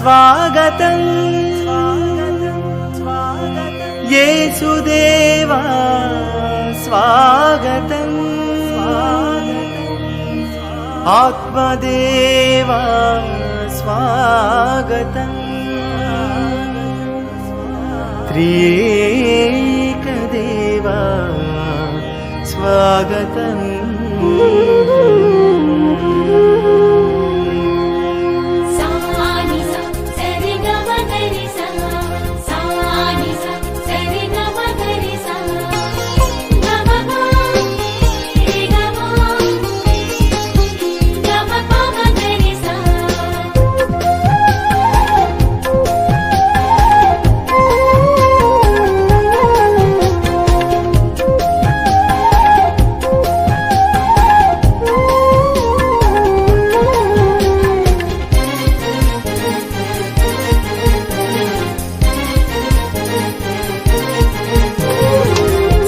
స్వాగతం యేసుదేవా స్వాగతం ఆత్మదేవా స్వాగతం త్రియేకదేవా స్వాగతం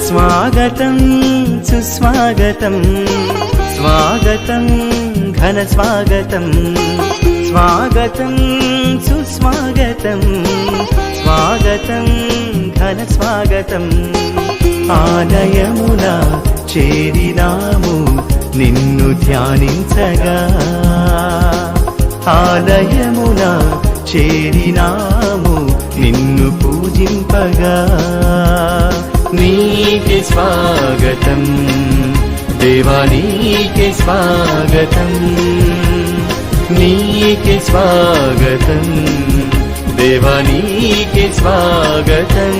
స్వాగతం సుస్వాగతం స్వాగతం ఘన స్వాగతం స్వాగతం సుస్వాగతం స్వాగతం ఘన స్వాగతం ఆలయమున చేరినాము నిన్ను ధ్యానించగా ఆలయమున చేరినాము నిన్ను పూజింపగా నీకే స్వాగతం దేవా నీకే స్వాగతం నీకే స్వాగతం దేవా నీకే స్వాగతం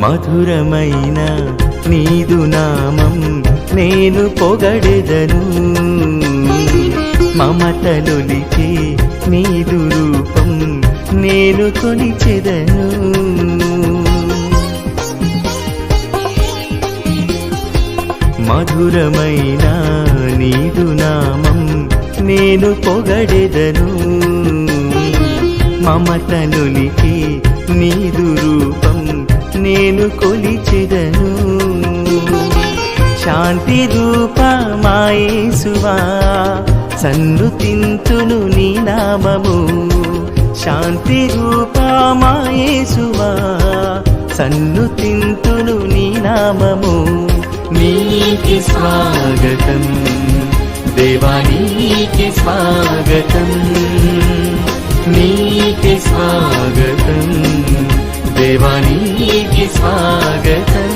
మధురమైన నీదు నామం నేను పొగడెదను మమతలొలికే నీదు రూపం నేను కొలిచెదను మధురమైన నీదు నామం నేను పొగడెదను మమతలొలికే నీదు రూపం నేను కొలిచెదను శాంతి రూపమాయేసువా సన్నుతింతును నీ నామము శాంతి రూపమాయేసువా సన్నుతింతును నీ నామము నీకే స్వాగతం దేవా నీకే స్వాగతం నీకే స్వాగతం దేవా నీకే స్వాగతం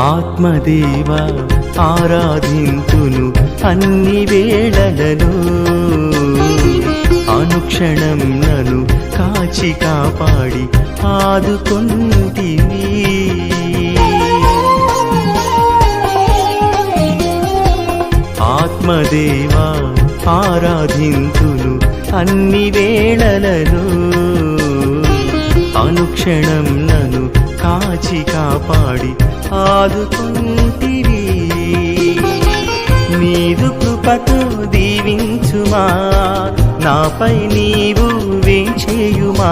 ఆత్మదేవా ఆరాధింతును అన్ని వేళలలో అనుక్షణం నన్ను కాచి కాపాడి ఆదుకొంటివి ఆత్మదేవా ఆరాధింతును అన్ని వేళలలో అనుక్షణం నన్ను కాచి కాపాడి ఆదుకుంటివి నీదు కృపతో దీవించుమా నాపై నీవు వేంచేయుమా,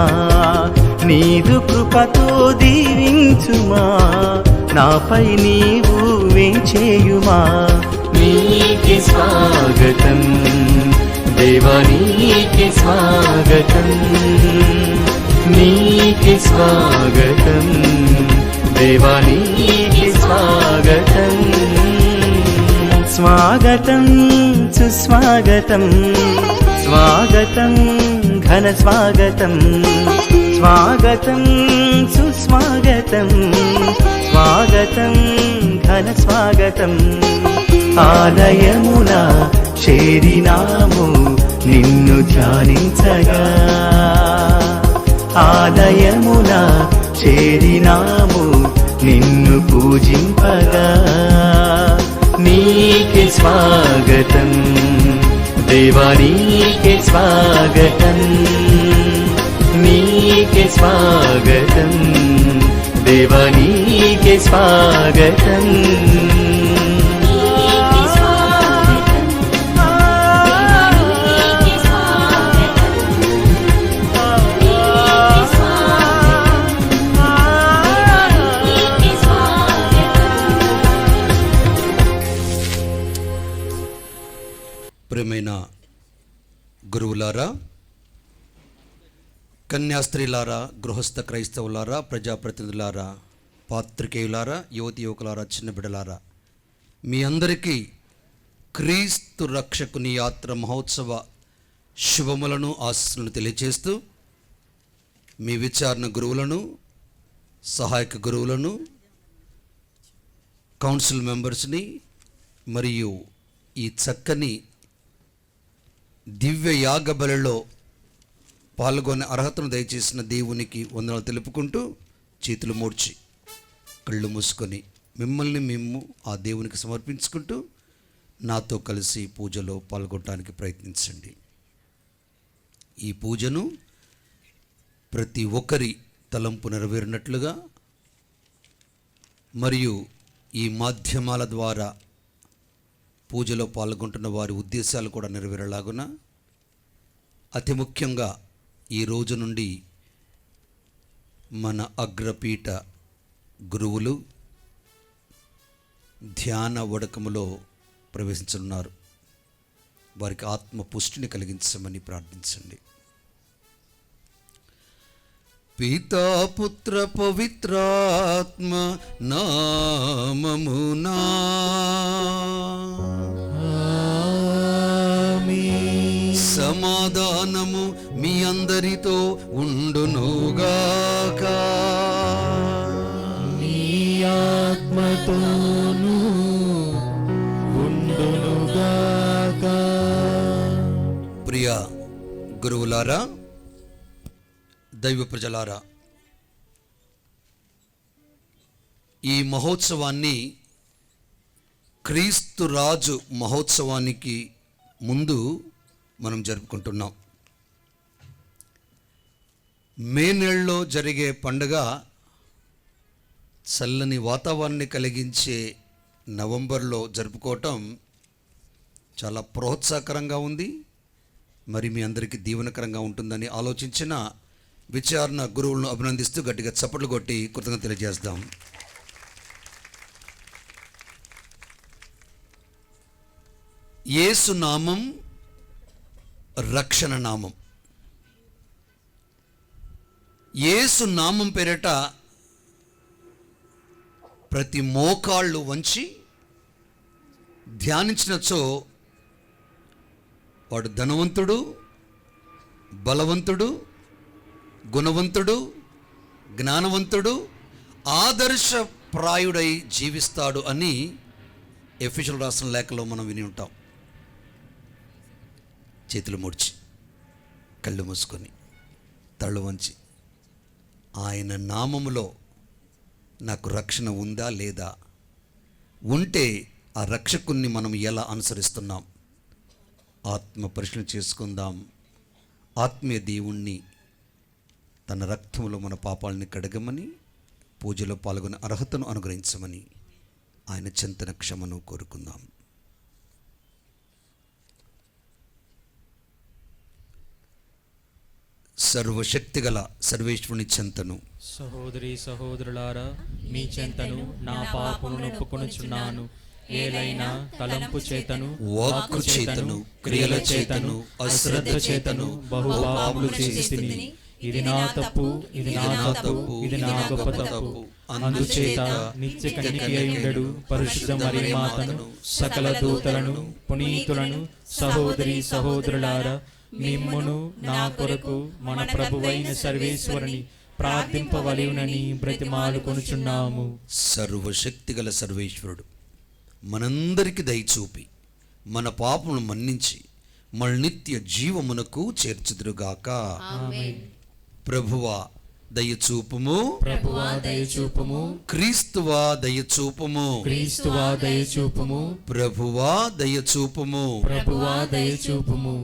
నీదు కృపతో దీవించుమా, నాపై నీవు వేంచేయుమా. నీకే స్వాగతం దేవా, నీకే స్వాగతం, నీకే స్వాగతం దేవా, నీకే స్వాగతం. స్వాగతం సుస్వాగతం, స్వాగతం ఘన స్వాగతం, స్వాగతం సుస్వాగతం, స్వాగతం ఘన స్వాగతం. ఆలయమున చేరినాము నిన్ను ధ్యానించగా, ఆలయమున చేరినాము నిన్ను పూజింపగా. నీకే స్వాగతం దేవా, నీకే స్వాగతం, నీకే స్వాగతం దేవా, నీకే స్వాగతం. ప్రియమైన గురువులారా, కన్యాస్త్రీలారా, గృహస్థ క్రైస్తవులారా, ప్రజాప్రతినిధులారా, పాత్రికేయులారా, యువతి యువకులారా, చిన్న బిడ్డలారా, మీ అందరికీ క్రీస్తు రక్షకుని యాత్ర మహోత్సవ శుభములను ఆశీస్సులను తెలియజేస్తూ, మీ విచారణ గురువులను, సహాయక గురువులను, కౌన్సిల్ మెంబర్స్ని మరియు ఈ చక్కని దివ్య యాగ బలిలో పాల్గొనే అర్హతను దయచేసిన దేవునికి వందనాలు తెలుపుకుంటూ, చేతులు మూడ్చి కళ్ళు మూసుకొని మిమ్మల్ని మేము ఆ దేవునికి సమర్పించుకుంటూ నాతో కలిసి పూజలో పాల్గొనడానికి ప్రయత్నించండి. ఈ పూజను ప్రతి ఒక్కరి తలంపు నెరవేరినట్లుగా మరియు ఈ మాధ్యమాల ద్వారా పూజలో పాల్గొంటున్న వారి ఉద్దేశాలు కూడా నెరవేరేలాగున, అతి ముఖ్యంగా ఈ రోజు నుండి మన అగ్రపీఠ గురువులు ధ్యాన వడకములో ప్రవేశించనున్నారు. వారికి ఆత్మ పుష్టిని కలిగించమని ప్రార్థించండి. పితా పుత్ర పవిత్రాత్మ నామమునా సమాధానము మీ అందరితో ఉండునుగాక, మీ ఆత్మతోనూ ఉండునుగాక. ప్రియ గురువులారా, దైవ ప్రజలారా, ఈ మహోత్సవాన్ని క్రీస్తు రాజు మహోత్సవానికి ముందు మనం జరుపుకుంటున్నాం. మే నెలలో జరిగే పండుగ చల్లని వాతావరణాన్ని కలిగించే నవంబర్లో జరుపుకోవటం చాలా ప్రోత్సాహకరంగా ఉంది. మరి మీ అందరికీ దీవెనకరంగా ఉంటుందని ఆలోచించిన విచారణ గురువులను అభినందిస్తూ గట్టిగా చప్పట్లు కొట్టి కృతజ్ఞతలు తెలియజేస్తాం. యేసు నామం రక్షణ నామం. యేసు నామం పేరిట ప్రతి మోకాళ్ళు వంచి ధ్యానించినచో వాడు ధనవంతుడు, బలవంతుడు, గుణవంతుడు, జ్ఞానవంతుడు, ఆదర్శప్రాయుడై జీవిస్తాడు అని ఎఫెసీయులకు రాసిన లేఖలో మనం విని ఉంటాం. చేతులు ముడిచి కళ్ళు మూసుకొని తళ్ళు వంచి, ఆయన నామములో నాకు రక్షణ ఉందా లేదా, ఉంటే ఆ రక్షకుణ్ణి మనం ఎలా అనుసరిస్తున్నాం ఆత్మ పరిశీలన చేసుకుందాం. ఆత్మీయ దేవుణ్ణి తన రక్తంలో మన పాపాలని కడగమని, పూజలో పాల్గొనే అర్హతను అనుగ్రహించమని ఆయన చింతన క్షమను కోరుకుందాం. సర్వశక్తిగల సర్వేశ్వరుని చెంతను సహోదరి సహోదరులారా, మీ చెంతను నా పాపమును ఒప్పుకొనుచున్నాను. ఏలైనా తలంపు చేతను, వాక్కు చేతను, క్రియల చేతను, అశ్రద్ధ చేతను బహు పాపములు చేసితిని. ఇది నా తప్పు, ఇది నా తప్పు, ఇది నా గొప్ప తప్పు. అందుచేత నిత్య కన్యకై ఉండడు పరిశుద్ధ మరియ మాతను, సకల దూతలను, పునీతులను, సహోదరి సహోదరులారా, మిమ్మును నా కొరకు మన ప్రభువైన సర్వేశ్వరుని ప్రార్థింపవలెనని బ్రతిమాలుకొనుచున్నాము. సర్వశక్తిగల సర్వేశ్వరుడు మనందరికి దయచూపి మన పాపమును మన్నించి మన నిత్య జీవమునకు చేర్చుదురుగాక. ప్రభువా దయచూపుము, ప్రభువా దయచూపుము, క్రీస్తువా దయచూపుము, క్రీస్తువా దయచూపుము, ప్రభువా దయచూపుము. ప్రభువా దయచూపుము.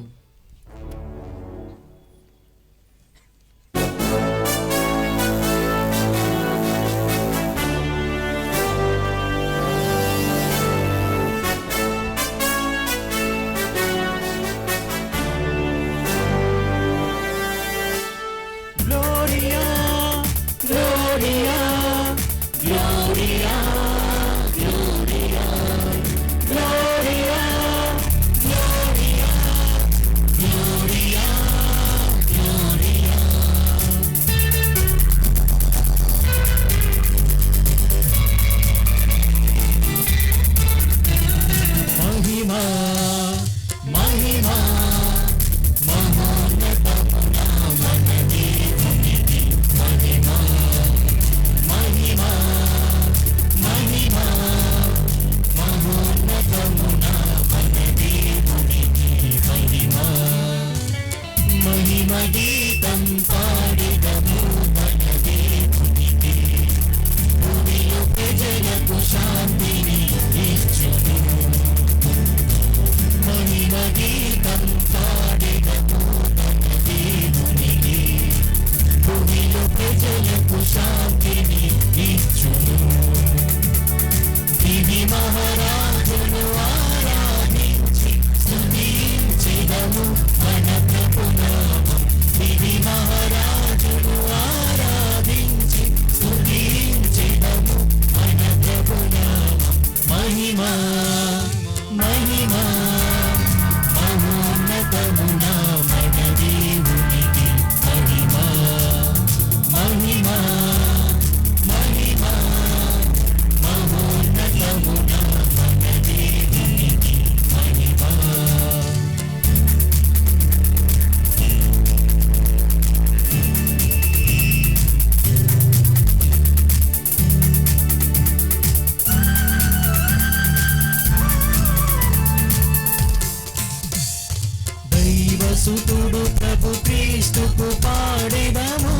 సుతుడు ప్రభు క్రీస్తుకు పాడెదము.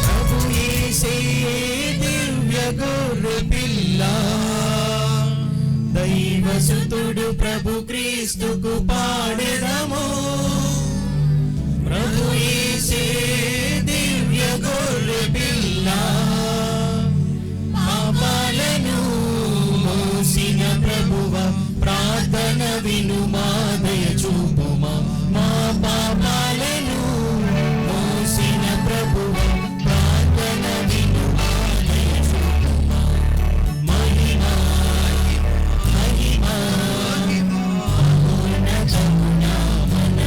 ప్రభు యేసే దివ్య గొర్రె పిల్ల. దైవసుతుడు ప్రభు క్రీస్తుకు పాడెదము. ప్రభు యేసే దివ్య గొర్రె పిల్ల. పాపాలను మోసిన ప్రభువ ప్రార్థన వినుమా, దయ చూపుమా. మా పాపాలను మోసిన ప్రభువ ప్రార్థన వినుమా, దయ చూపుమా. మహిమా మహిమా మహోన్నతమున మన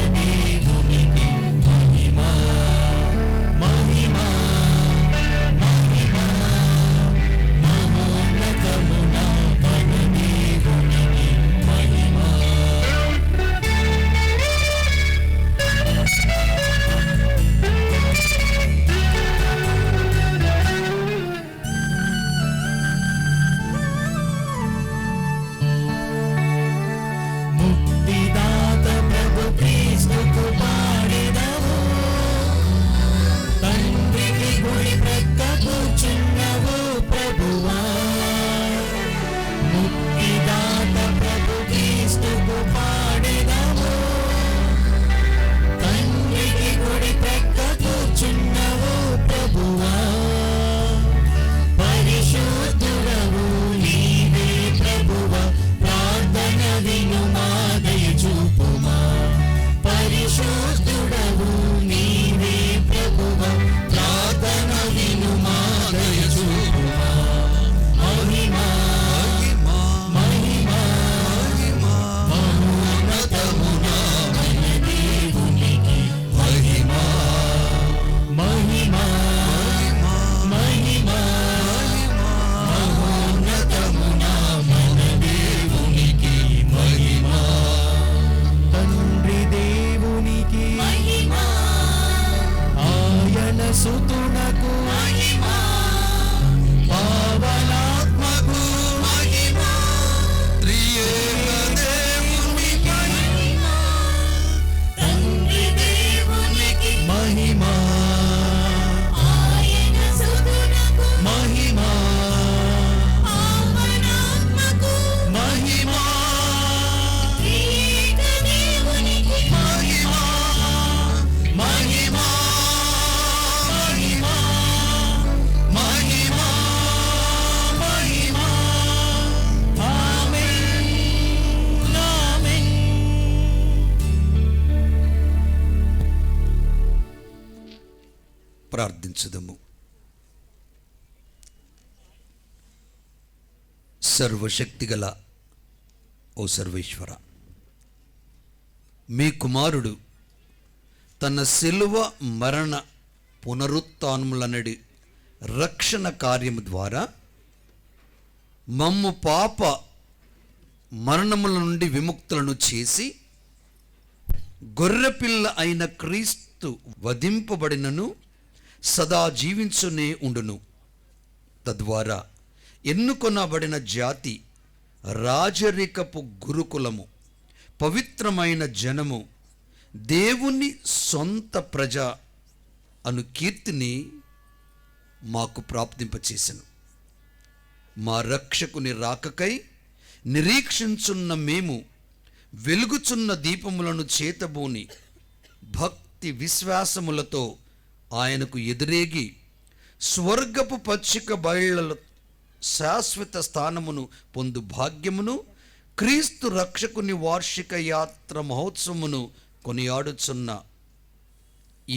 ప్రార్థించుదము. సర్వశక్తిగల ఓ సర్వేశ్వర, మీ కుమారుడు తన శిలువ మరణ పునరుత్థానములనడి రక్షణ కార్యము ద్వారా మమ్ము పాప మరణముల నుండి విముక్తులను చేసి గొర్రెపిల్ల అయిన క్రీస్తు వధింపబడినను సదా జీవించునే ఉండును. తద్వారా ఎన్నుకొనబడిన జాతి, రాజరికపు గురుకులము, పవిత్రమైన జనము, దేవుని సొంత ప్రజ అను కీర్తిని మాకు ప్రాప్తింపచేసెను. మా రక్షకుని రాకకై నిరీక్షించున్న మేము వెలుగుచున్న దీపములను చేతబూని భక్తి విశ్వాసములతో ఆయనకు ఎదురేగి స్వర్గపు పచ్చిక బయళ్ళ శాశ్వత స్థానమును పొందు భాగ్యమును, క్రీస్తు రక్షకుని వార్షిక యాత్ర మహోత్సవమును కొనియాడుచున్న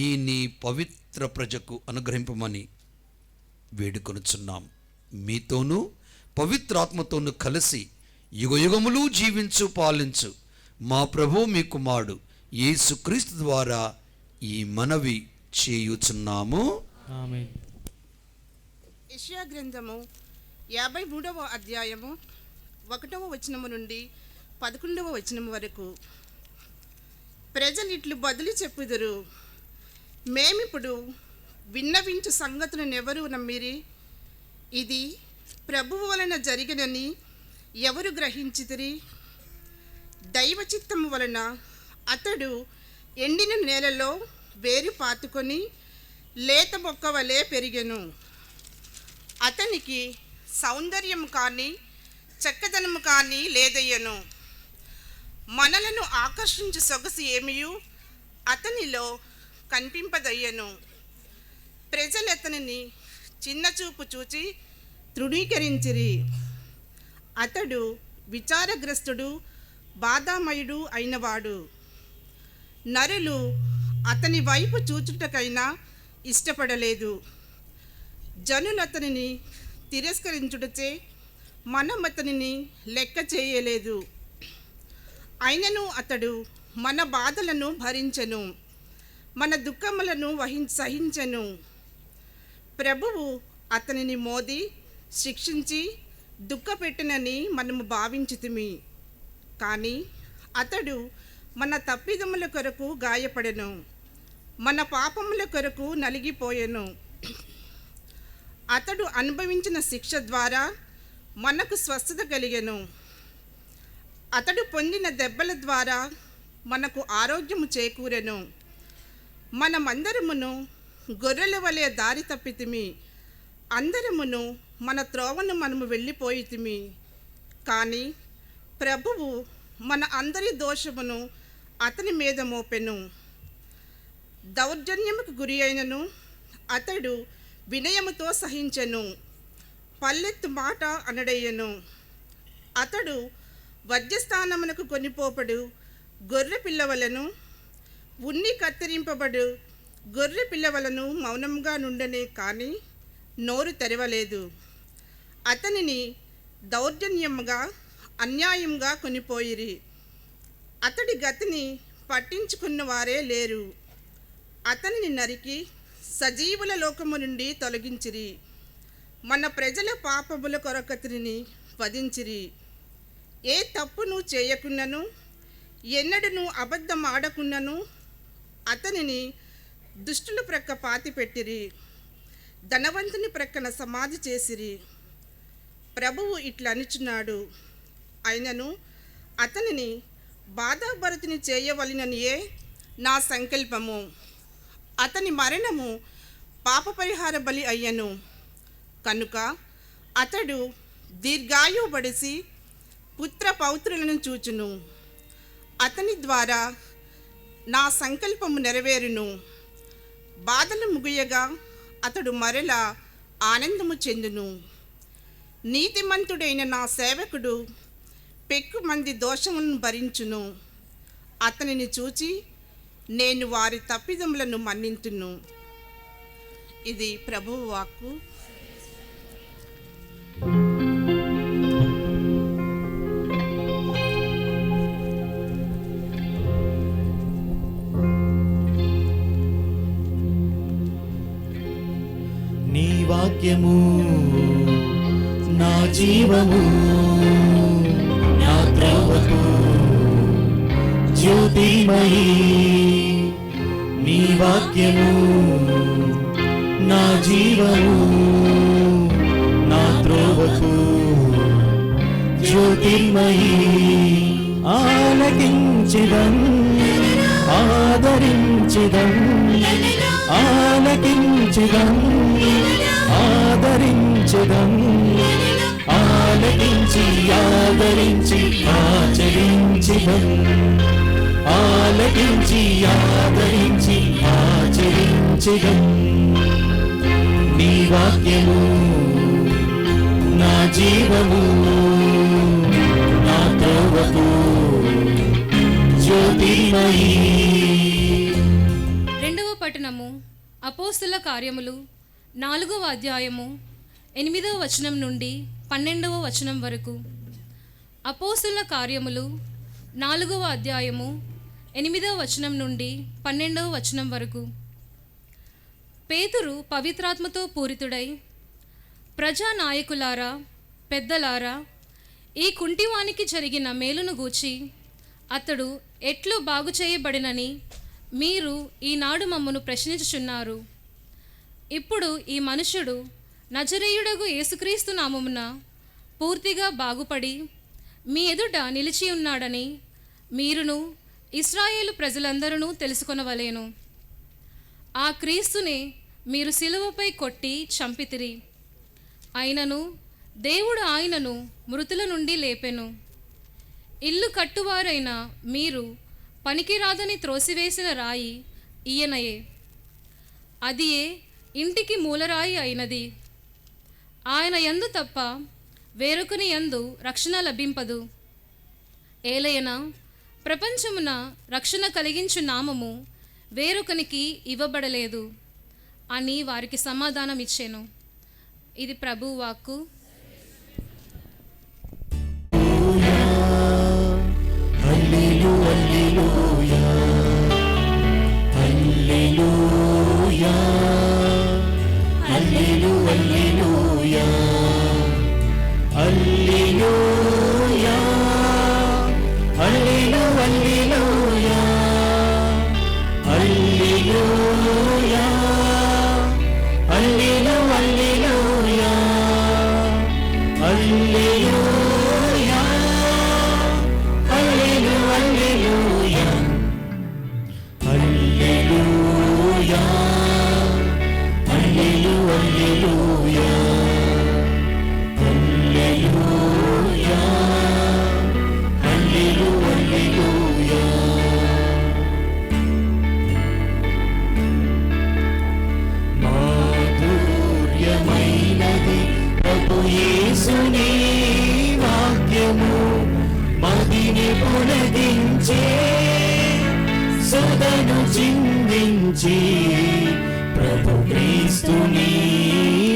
ఈ నీ పవిత్ర ప్రజకు అనుగ్రహింపమని వేడుకొనుచున్నాం. మీతోనూ పవిత్రాత్మతోనూ కలిసి యుగయుగములు జీవించు పాలించు మా ప్రభు మీ కుమారుడు యేసుక్రీస్తు ద్వారా ఈ మనవి చేయుచున్నాము. ఆమేన్. యెషయా గ్రంథము 53వ అధ్యాయము 1వ వచనము నుండి 11వ వచనము వరకు. ప్రజలిట్లు బదులు చెప్పుదురు, మేమిప్పుడు విన్నవించు సంగతులను ఎవరు నమ్మిరి? ఇది ప్రభువు వలన జరిగినని ఎవరు గ్రహించితిరి? దైవ చిత్తము వలన అతడు ఎండిన నేలలో వేరు పాతుకొని లేత మొక్క వలె పెరిగెను. అతనికి సౌందర్యము కానీ చక్కదనము కానీ లేదయ్యను. మనలను ఆకర్షించు సొగసు ఏమియు అతనిలో కనిపింపదయ్యను. ప్రజలు అతనిని చిన్నచూపు చూచి తృణీకరించిరి. అతడు విచారగ్రస్తుడు, బాధామయుడు అయినవాడు. నరులు అతని వైపు చూచుటకైనా ఇష్టపడలేదు. జనులు అతనిని తిరస్కరించుటచే మనం అతనిని లెక్క చేయలేదు. అయినను అతడు మన బాధలను భరించెను, మన దుఃఖములను సహించెను. ప్రభువు అతనిని మోది శిక్షించి దుఃఖపెట్టునని మనము భావించితిమి. కానీ అతడు మన తప్పిదముల కొరకు గాయపడెను, మన పాపముల కొరకు నలిగిపోయెను. అతడు అనుభవించిన శిక్ష ద్వారా మనకు స్వస్థత కలిగెను. అతడు పొందిన దెబ్బల ద్వారా మనకు ఆరోగ్యము చేకూరెను. మనమందరమును గొర్రెల వలె దారి తప్పితిమి, అందరమును మన త్రోవను మనము వెళ్ళిపోయితిమి. కానీ ప్రభువు మన అందరి దోషమును అతని మీద మోపెను. దౌర్జన్యముకు గురి అయినను అతడు వినయముతో సహించెను, పల్లెత్తు మాట అనడయ్యను. అతడు వజ్రస్థానమునకు కొనిపోబడు గొర్రె పిల్లవలను, ఉన్ని కత్తిరింపబడు గొర్రె పిల్లవలను మౌనంగా నుండనే కానీ నోరు తెరవలేదు. అతనిని దౌర్జన్యముగా అన్యాయంగా కొనిపోయిరి. అతడి గతిని పట్టించుకున్న వారే లేరు. అతనిని నరికి సజీవుల లోకము నుండి తొలగించిరి. మన ప్రజల పాపముల కొరకతనిని వధించిరి. ఏ తప్పును చేయకున్నను, ఎన్నడను అబద్ధం ఆడకున్నను అతనిని దుష్టుల ప్రక్క పాతిపెట్టిరి, ధనవంతుని ప్రక్కన సమాధి చేసిరి. ప్రభువు ఇట్లా అనుచున్నాడు, అయినను అతనిని బాధాభరితుని చేయవలెననియే నా సంకల్పము. అతని మరణము పాపపరిహార బలి అయ్యను కనుక అతడు దీర్ఘాయుబడిసి పుత్ర పౌత్రులను చూచును. అతని ద్వారా నా సంకల్పము నెరవేరును. బాధలు ముగియగా అతడు మరలా ఆనందము చెందును. నీతిమంతుడైన నా సేవకుడు పెక్కు మంది దోషములను భరించును. అతనిని చూచి నేను వారి తప్పిదములను మన్నింతును. ఇది ప్రభువు వాక్కు. నీ వాక్యము నా జీవము, నా త్రోవకు జ్యోతిర్మయి. నీ వాక్యము నా జీవము, నా త్రోవకు జ్యోతిర్మయి. ఆలకించెదం, ఆదరించెదం, ఆలకించెదం, ఆదరించెదం, ఆలకించి ఆదరించి ఆచరించెదం, ఆలకించి ఆదరించి ఆచరించెదం. నీ వాక్యము నా జీవము, నా త్రోవకు జ్యోతిర్మయి. రెండవ పట్టణము అపోస్తుల కార్యములు 4వ అధ్యాయము 8వ వచనం నుండి 12వ వచనం వరకు. అపోస్తుల కార్యములు 4వ అధ్యాయము 8వ వచనం నుండి 12వ వచనం వరకు. పేతురు పవిత్రాత్మతో పూరితుడై, ప్రజానాయకులారా, పెద్దలారా, ఈ కుంటివానికి జరిగిన మేలును గూర్చి అతడు ఎట్లు బాగు చేయబడినని మీరు ఈనాడు మమ్మను ప్రశ్నించుచున్నారు. ఇప్పుడు ఈ మనుష్యుడు నజరేయుడగు యేసుక్రీస్తు నామమున పూర్తిగా బాగుపడి మీ ఎదుట నిలిచి ఉన్నాడని మీరును ఇశ్రాయేలు ప్రజలందరూ తెలుసుకొనవలెను. ఆ క్రీస్తునే మీరు సిలువపై కొట్టి చంపితిరి. అయినను దేవుడు ఆయనను మృతుల నుండి లేపెను. ఇల్లు కట్టువారైన మీరు పనికిరాదని త్రోసివేసిన రాయి ఈయనయే. అదియే ఇంటికి మూలరాయి అయినది. ఆయన యందు తప్ప వేరొకని యందు రక్షణ లభింపదు. ఏలయన ప్రపంచమున రక్షణ కలిగించు నామము వేరొకనికి ఇవ్వబడలేదు అని వారికి సమాధానం ఇచ్చాను. ఇది ప్రభువు వాక్కు. ప్రభు క్రీస్తుని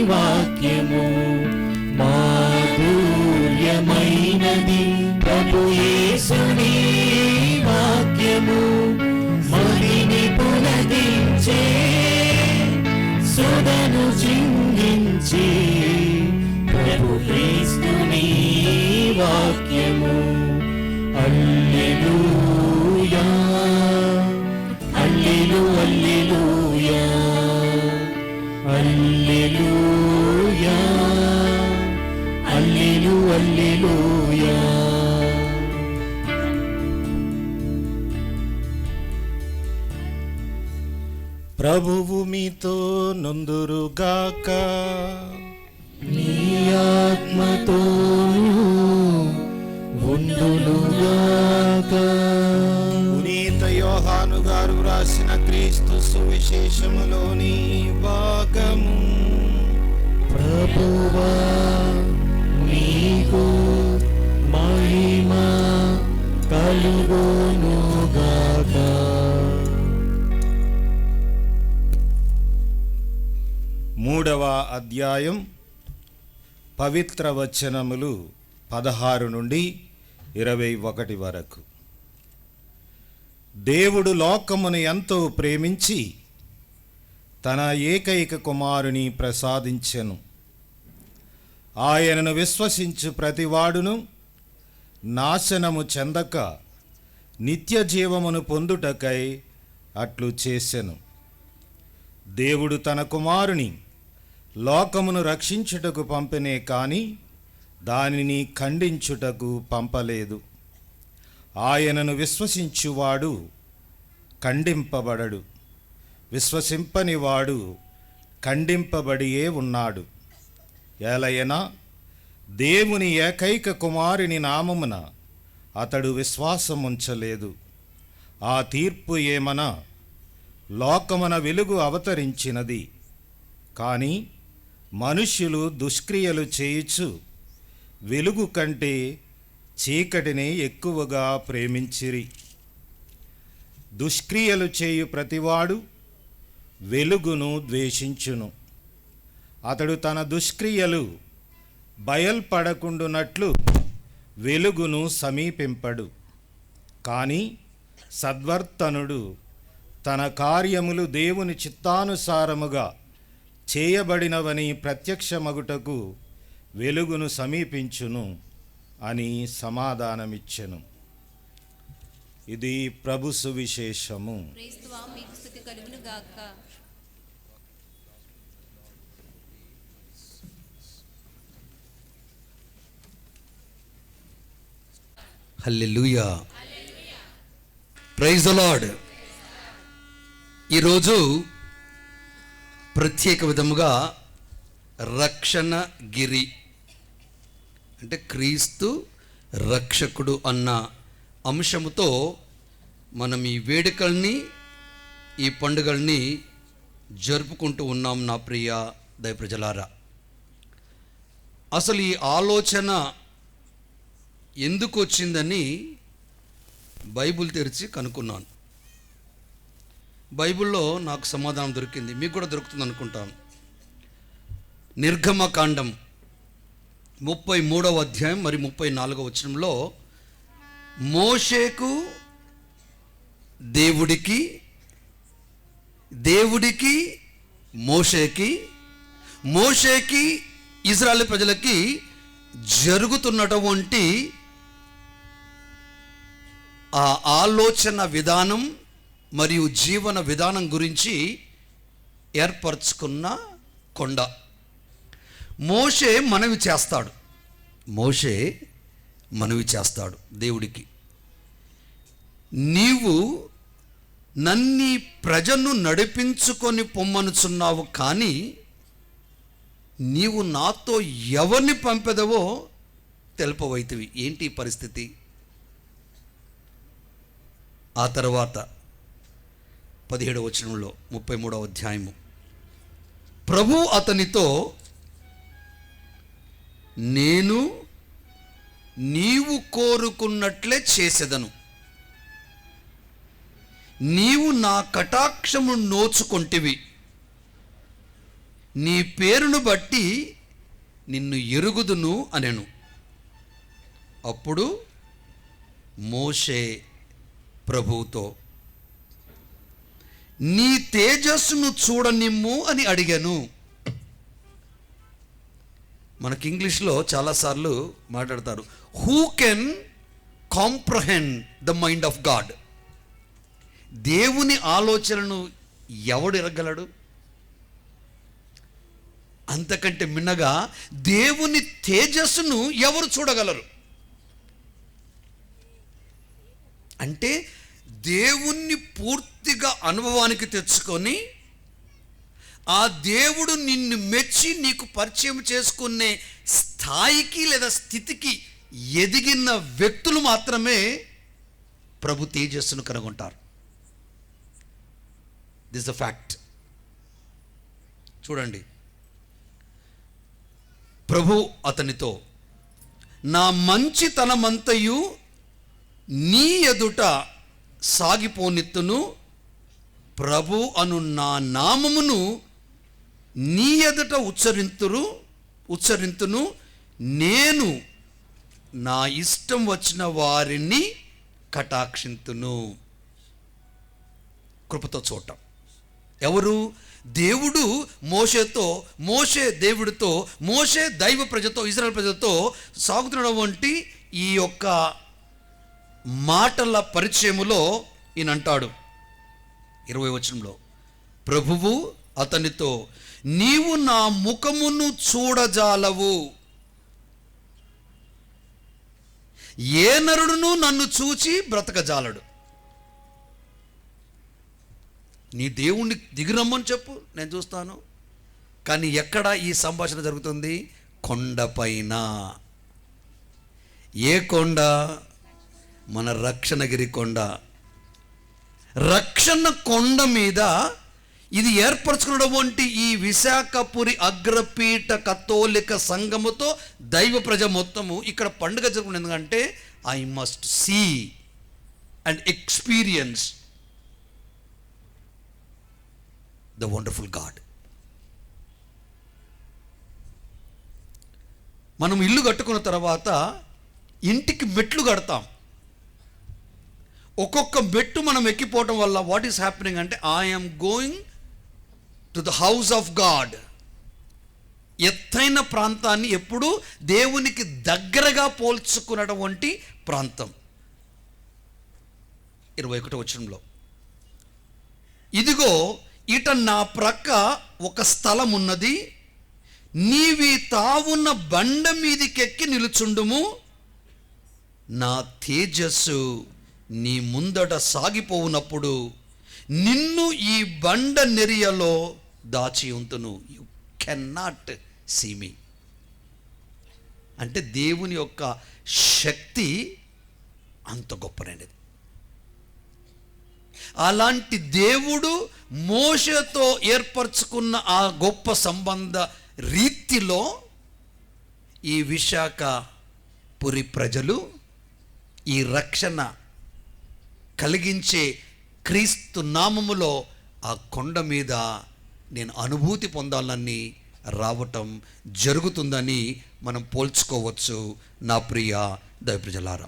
వాక్యము మాధుర్యమైనది. ప్రభు యేసుని వాక్యము మదిని పులకించే, సుధను చిందించే. ప్రభు క్రీస్తుని వాక్యము. హల్లెలూయా, హల్లెలూయా, హల్లెలూయా, హల్లెలూయా. ప్రభువు మీతో నొందురుగాక. నీ ఆత్మతోను ఉండునుగాక. పునీత యోహాను గారు రాసిన క్రీస్తు సువిశేషములోని భాగము. ప్రభువా నీకు మహిమ కలుగునుగాక. అధ్యాయం పవిత్ర వచనములు 16 నుండి 21 వరకు. దేవుడు లోకమును ఎంతో ప్రేమించి తన ఏకైక కుమారుని ప్రసాదించెను. ఆయనను విశ్వసించు ప్రతివాడును నాశనము చెందక నిత్య జీవమును పొందుటకై అట్లు చేసెను. దేవుడు తన కుమారుని లోకమును రక్షించుటకు పంపినే కాని దానిని ఖండించుటకు పంపలేదు. ఆయనను విశ్వసించువాడు ఖండింపబడడు, విశ్వసింపనివాడు ఖండింపబడియే ఉన్నాడు. ఏలయనా దేవుని ఏకైక కుమారుని నామమున అతడు విశ్వాసముంచలేదు. ఆ తీర్పు ఏమనా, లోకమున వెలుగు అవతరించినది, కానీ మనుష్యులు దుష్క్రియలు చేయుచు వెలుగు కంటే చీకటిని ఎక్కువగా ప్రేమించిరి. దుష్క్రియలు చేయు ప్రతివాడు వెలుగును ద్వేషించును. అతడు తన దుష్క్రియలు బయల్పడకుండునట్లు వెలుగును సమీపింపడు. కానీ సద్వర్తనుడు తన కార్యములు దేవుని చిత్తానుసారముగా చేయబడినవని ప్రత్యక్షమగుటకు వెలుగును సమీపించును అని సమాధానమిచ్చెను. ఇది ప్రభు సువిశేషము. క్రీస్తువా మీకు స్తుతి కలుగును గాక. హల్లెలూయా, ప్రైజ్ ద లార్డ్. ఈరోజు ప్రత్యేక విధముగా రక్షణ గిరి అంటే క్రీస్తు రక్షకుడు అన్న అంశముతో మనం ఈ వేడుకల్ని, ఈ పండుగల్ని జరుపుకుంటూ ఉన్నాం. నా ప్రియ దైవప్రజలారా, అసలు ఈ ఆలోచన ఎందుకు వచ్చిందని బైబిల్ తెరిచి కనుక్కున్నాను. బైబిల్లో నాకు సమాధానం దొరికింది, మీకు కూడా దొరుకుతుంది అనుకుంటాను. నిర్గమకాండం 33వ అధ్యాయం మరి 34వ వచనంలో మోషేకు దేవుడికి, దేవుడికి మోషేకి, మోషేకి ఇజ్రాయేల్ ప్రజలకి జరుగుతున్నటువంటి ఆ ఆలోచన విధానం మరియు జీవన విధానం గురించి ఏర్పరచుకున్న కొండ. మోషే మనవి చేస్తాడు, మోషే మనవి చేస్తాడు దేవుడికి, నీవు నన్ని ప్రజను నడిపించుకొని పొమ్మనుచున్నావు, కానీ నీవు నాతో ఎవరిని పంపెదవో తెలుపవైతివి. ఏంటి పరిస్థితి? ఆ తర్వాత 17వ వచనంలో 33వ అధ్యాయము, ప్రభు అతనితో, నేను నీవు కోరుకున్నట్లే చేసేదను, నీవు నా కటాక్షము నోచుకొంటివి, నీ పేరును బట్టి నిన్ను ఎరుగుదును అనెను. అప్పుడు మోషే ప్రభువుతో, నీ తేజస్సును చూడనిమ్ము అని అడిగాను. మనకి ఇంగ్లీష్లో చాలాసార్లు మాట్లాడతారు, who can comprehend the mind of God. దేవుని ఆలోచనను ఎవడు ఎరగలడు? అంతకంటే మిన్నగా దేవుని తేజస్సును ఎవరు చూడగలరు? అంటే దేవుణ్ణి పూర్తిగా అనుభవానికి తెచ్చుకొని ఆ దేవుడు నిన్ను మెచ్చి నీకు పరిచయం చేసుకునే స్థాయికి లేదా స్థితికి ఎదిగిన వ్యక్తులు మాత్రమే ప్రభు తేజస్సును కనుగొంటారు. This the fact. చూడండి, ప్రభు అతనితో, నా మంచితనమంతయు నీ ఎదుట సాగిపోనిత్తును, ప్రభు అను నా నామమును నీ ఎదుట ఉచ్చరింతును, నేను నా ఇష్టం వచ్చిన వారిని కటాక్షింతును. కృపతో చూడటం. ఎవరు? దేవుడు మోషే దేవుడితో, మోషే దైవ ప్రజతో, ఇశ్రాయేలు ప్రజలతో సాగుతున్నటువంటి ఈ యొక్క మాటల పరిచయములో ఈయన అంటాడు 20వ వచనంలో, ప్రభువు అతనితో, నీవు నా ముఖమును చూడజాలవు, ఏ నరుడును నన్ను చూచి బ్రతకజాలడు. నీ దేవుణ్ణి దిగిరమ్మని చెప్పు, నేను చూస్తాను. కానీ ఎక్కడ ఈ సంభాషణ జరుగుతుంది? కొండపైన. ఏ కొండ? మన రక్షణగిరి కొండ. రక్షణ కొండ మీద ఇది ఏర్పరచుకున్నటువంటి ఈ విశాఖపురి అగ్రపీఠ కథోలిక సంఘముతో దైవ ప్రజ మొత్తము ఇక్కడ పండుగ జరుగుతుంది. ఎందుకంటే I must see and experience the wonderful God. మనం ఇల్లు కట్టుకున్న తర్వాత ఇంటికి మెట్లు కడతాం. ఒక్కొక్క మెట్టు మనం ఎక్కిపోవటం వల్ల వాట్ ఈస్ హ్యాపెనింగ్ అంటే, I'm going to the house of God. ఎత్తైన ప్రాంతాన్ని ఎప్పుడు దేవునికి దగ్గరగా పోల్చుకున్నటువంటి ప్రాంతం. 21వ వచనంలో, ఇదిగో ఇట నా ప్రక్క ఒక స్థలం ఉన్నది, నీవి తావున్న బండ మీదికెక్కి నిలుచుండుము, నా తేజస్సు నీ ముందట సాగిపోవునప్పుడు నిన్ను ఈ బండ నెరియలో దాచి ఉంటును. You cannot see me. అంటే దేవుని యొక్క శక్తి అంత గొప్పనైనది. అలాంటి దేవుడు మోషేతో ఏర్పరచుకున్న ఆ గొప్ప సంబంధ రీతిలో ఈ విశాఖపురి ప్రజలు ఈ రక్షణ కలిగించే క్రీస్తు నామములో ఆ కొండ మీద నేను అనుభూతి పొందాలని రావటం జరుగుతుందని మనం పోల్చుకోవచ్చు నా ప్రియ దైవ ప్రజలారా.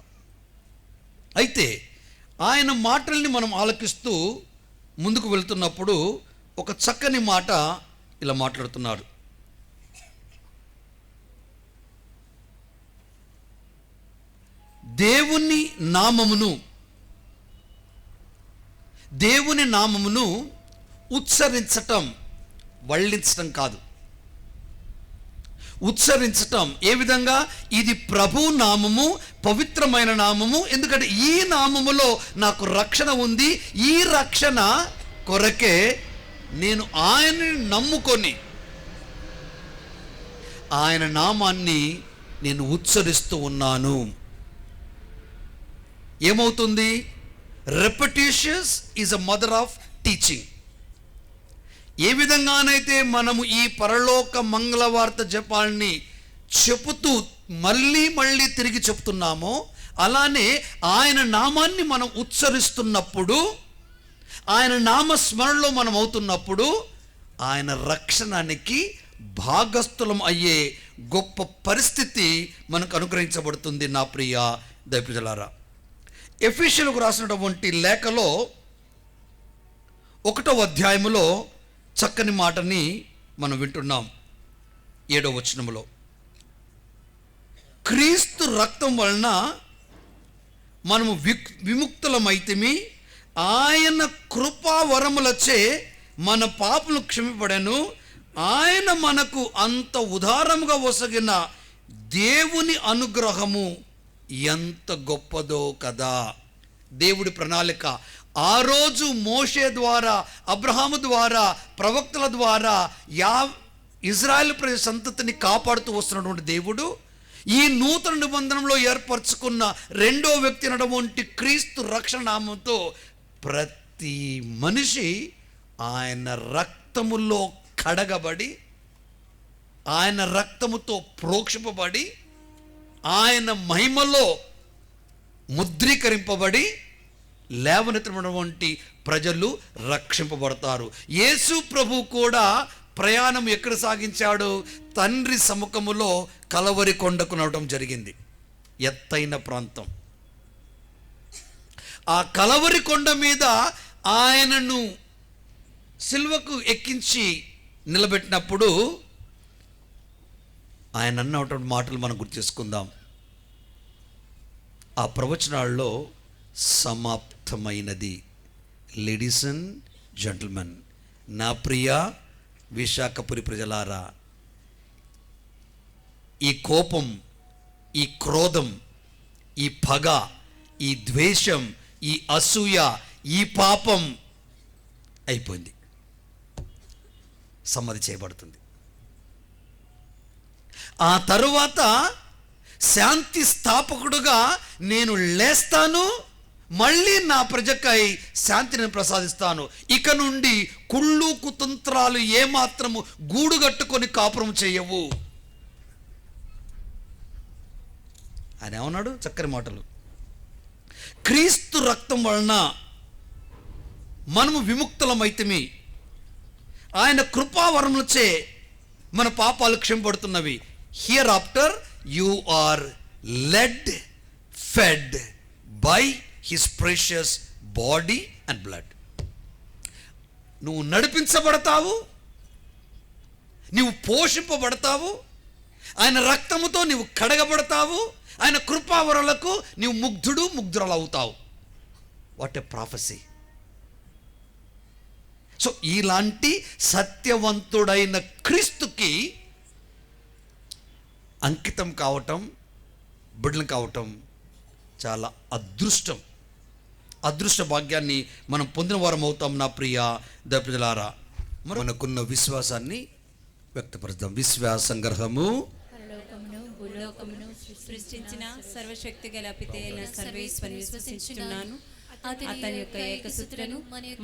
అయితే ఆయన మాటల్ని మనం ఆలకిస్తూ ముందుకు వెళ్తున్నప్పుడు ఒక చక్కని మాట ఇలా మాట్లాడుతున్నాడు. దేవుని నామమును ఉచ్చరించటం, వల్లించటం కాదు, ఉచ్చరించటం. ఏ విధంగా? ఇది ప్రభు నామము, పవిత్రమైన నామము. ఎందుకంటే ఈ నామములో నాకు రక్షణ ఉంది. ఈ రక్షణ కొరకే నేను ఆయనని నమ్ముకొని ఆయన నామాన్ని నేను ఉచ్చరిస్తూ ఉన్నాను. ఏమవుతుంది? Repetitions is a mother of teaching. ఏ విధంగానైతే మనము ఈ పరలోక మంగళవార్త జపాల్ని చెబుతూ మళ్ళీ మళ్ళీ తిరిగి చెప్తున్నామో, అలానే ఆయన నామాన్ని మనం ఉచ్చరిస్తున్నప్పుడు, ఆయన నామస్మరణలో మనం అవుతున్నప్పుడు ఆయన రక్షణానికి భాగస్థులం అయ్యే గొప్ప పరిస్థితి మనకు అనుగ్రహించబడుతుంది నా ప్రియ దైవ ప్రజలారా. ఎఫెసీయులకు రాసినటువంటి లేఖలో 1వ అధ్యాయములో చక్కని మాటని మనం వింటున్నాం. 7వ వచనములో, క్రీస్తు రక్తం వలన మనము విముక్తులమైతిమి, ఆయన కృపావరములచే మన పాపలు క్షమింపబడెను, ఆయన మనకు అంత ఉదారముగా ఒసగిన దేవుని అనుగ్రహము ఎంత గొప్పదో కదా. దేవుడి ప్రణాళిక ఆ రోజు మోషే ద్వారా, అబ్రహాము ద్వారా, ప్రవక్తల ద్వారా ఇజ్రాయెల్ ప్రజల సంతతిని కాపాడుతూ వస్తున్నటువంటి దేవుడు ఈ నూతన నిబంధనలో ఏర్పరచుకున్న రెండో వ్యక్తి అయినటువంటి క్రీస్తు రక్షణ నామంతో ప్రతి మనిషి ఆయన రక్తములో కడగబడి, ఆయన రక్తముతో ప్రోక్షింపబడి, ఆయన మహిమలో ముద్రీకరింపబడి లేవనెత్తబడినటువంటి ప్రజలు రక్షింపబడతారు. యేసు ప్రభు కూడా ప్రయాణం ఎక్కడ సాగించాడు? తండ్రి సముఖములో కలవరి కొండకు నడవడం జరిగింది. ఎత్తైన ప్రాంతం. ఆ కలవరి కొండ మీద ఆయనను సిలువకు ఎక్కించి నిలబెట్టినప్పుడు ఆయన అన్నటువంటి మాటలు మనం గుర్తు చేసుకుందాం. ఆ ప్రవచనాల్లో సమాప్తమైనది. లేడీస్ అండ్ జెంటిల్మెన్, నా ప్రియ విశాఖపురి ప్రజలారా, ఈ కోపం, ఈ క్రోధం, ఈ పగ, ఈ ద్వేషం, ఈ అసూయ, ఈ పాపం అయిపోయింది, సమ్మతి చేయబడుతుంది. ఆ తరువాత శాంతి స్థాపకుడుగా నేను లేస్తాను, మళ్ళీ నా ప్రజకై శాంతిని ప్రసాదిస్తాను. ఇక నుండి కుళ్ళు కుతంత్రాలు ఏమాత్రము గూడుగట్టుకొని కాపురం చేయవు. ఆయన ఏమన్నాడు? చక్కని మాటలు. క్రీస్తు రక్తం వలన మనము విముక్తులమైతిమి. ఆయన కృపావరములచే మన పాపాలు క్షమింపబడుతున్నవి. Hereafter you are led, fed by his precious body and blood. నువ్వు నడిపించబడతావు, నువ్వు పోషింపబడతావు, ఆయన రక్తముతో నీవు కడగబడతావు, ఆయన కృపావరలకు నీవు ముగ్ధుడు ముగ్ధురాలు అవుతావు. What a prophecy. సో ఇలాంటి సత్యవంతుడైన క్రీస్తుకి అంకితం కావటం, బిడ్డలు కావటం చాలా అదృష్టం. అదృష్ట భాగ్యాన్ని మనం పొందిన వారం అవుతాం. నా ప్రియ దప్పిలారా, మనకున్న విశ్వాసాన్ని వ్యక్తపరుద్దాం. విశ్వాస సంగ్రహము. పరలోకమును భూలోకమును సృష్టించిన సర్వశక్తి గల పితైన సర్వేశ్వరుని విశ్వసించుచున్నాను. అతని యొక్క ఏకసూత్రను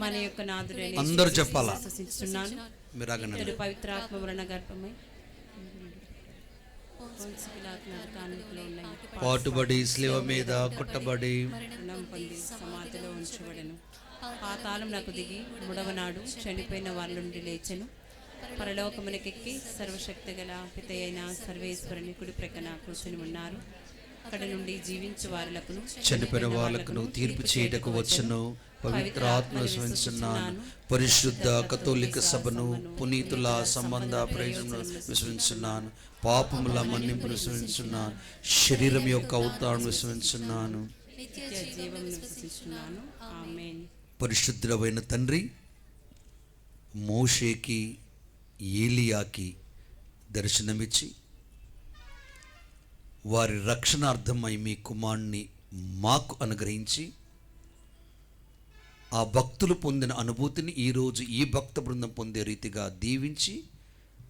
మన యొక్క నాథుడైన అందరూ చెప్పాలా? విశ్వసించుచున్నాను. మీరు ఆగండి. ఇతడు పవిత్రాత్మ వలన గర్భమై పాటుబడి శిలువ మీద కొట్టబడి మరణం పొంది సమాధిలో ఉంచబడెను. పాతాళమునకు దిగి మూడవనాడు చనిపోయిన వాళ్ళ నుండి లేచెను. పరలోకమునకెక్కి సర్వశక్తి గల పితయైన సర్వేశ్వరుని కుడి ప్రక్కన కూర్చుని ఉన్నారు. అక్కడ నుండి జీవించు వారులకును చనిపోయిన వాళ్ళకును తీర్పు చేయటకు వచ్చును. పవిత్ర ఆత్మను విశ్వసించున్నాను. పరిశుద్ధ కథోలిక సభను, పునీతుల సంబంధ ప్రయోజనం విశ్వసించున్నాను. పాపముల మన్నింపును విశ్వసించున్నాను. శరీరం యొక్క అవతారం విశ్వసించున్నాను. నిత్య జీవమును విశ్వసించున్నాను. ఆమేన్. పరిశుద్ధుడైన తండ్రి, మోషేకి ఏలియాకి దర్శనమిచ్చి వారి రక్షణార్థమై మీ కుమారుణ్ణి మాకు అనుగ్రహించి ఆ భక్తులు పొందిన అనుభూతిని ఈరోజు ఈ భక్త బృందం పొందే రీతిగా దీవించి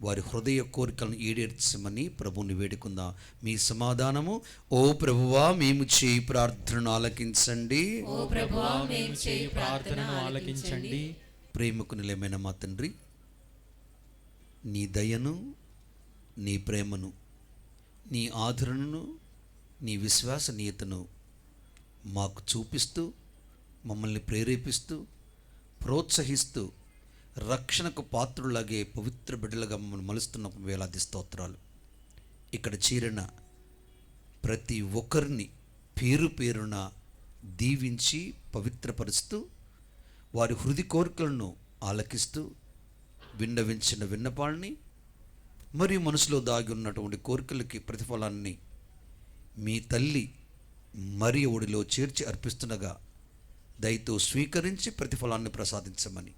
వారి హృదయ కోరికలను ఈడేర్చమని ప్రభువుని వేడుకుందాం. మీ సమాధానము. ఓ ప్రభువా, మేము చేయి ప్రార్థనను ఆలకించండి. ఓ ప్రభువా, మేము చేయి ప్రార్థనను ఆలకించండి. ప్రేమకు నిలయమైన మా తండ్రి, నీ దయను, నీ ప్రేమను, నీ ఆదరణను, నీ విశ్వసనీయతను మాకు చూపిస్తూ, మమ్మల్ని ప్రేరేపిస్తూ, ప్రోత్సహిస్తూ, రక్షణకు పాత్రులాగే పవిత్ర బిడ్డలుగా మమ్మల్ని మలుస్తున్న వేలాది స్తోత్రాలు. ఇక్కడ చేరిన ప్రతి ఒక్కరిని పేరు పేరున దీవించి పవిత్రపరుస్తూ, వారి హృది కోరికలను ఆలకిస్తూ, విన్నవించిన విన్నపాలని మరియు మనసులో దాగి ఉన్నటువంటి కోరికలకి ప్రతిఫలాన్ని మీ తల్లి మరియ ఒడిలో చేర్చి అర్పిస్తుండగా దయతో స్వీకరించి ప్రతిఫలాన్ని ప్రసాదించమని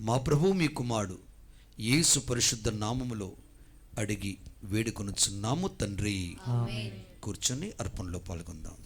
మా ప్రభువు మీ కుమారుడు యేసు పరిశుద్ధ నామములో అడిగి వేడుకొనుచున్నాము తండ్రి. కూర్చొని అర్పణలో పాల్గొందాం.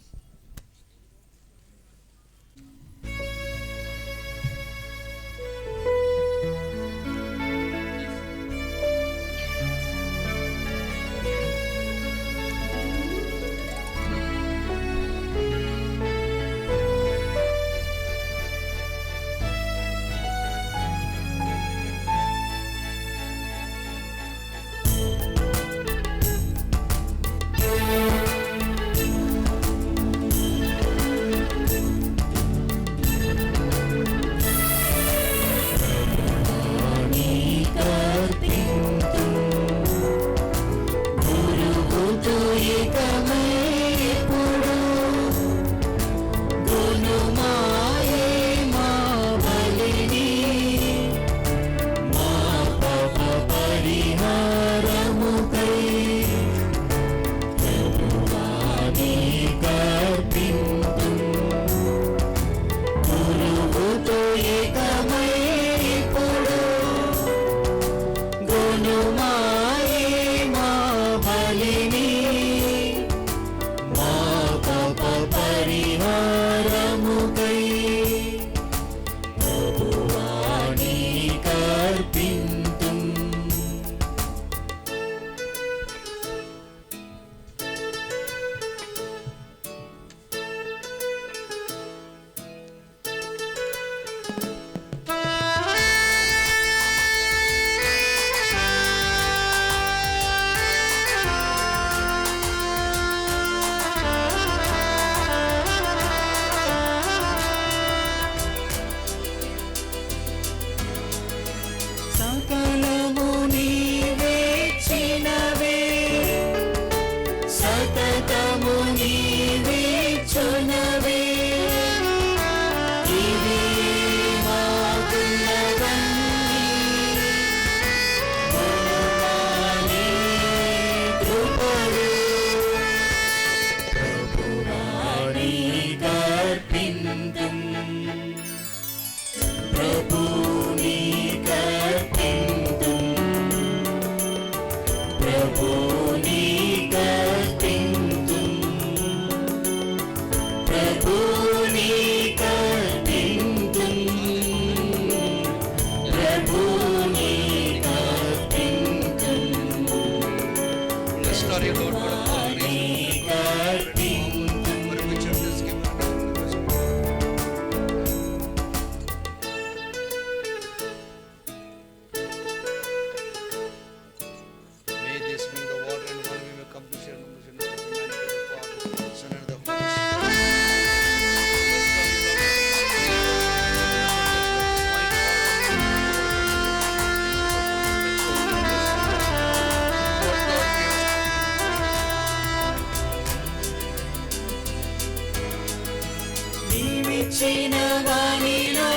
నీవిచ్చిన వాణిలో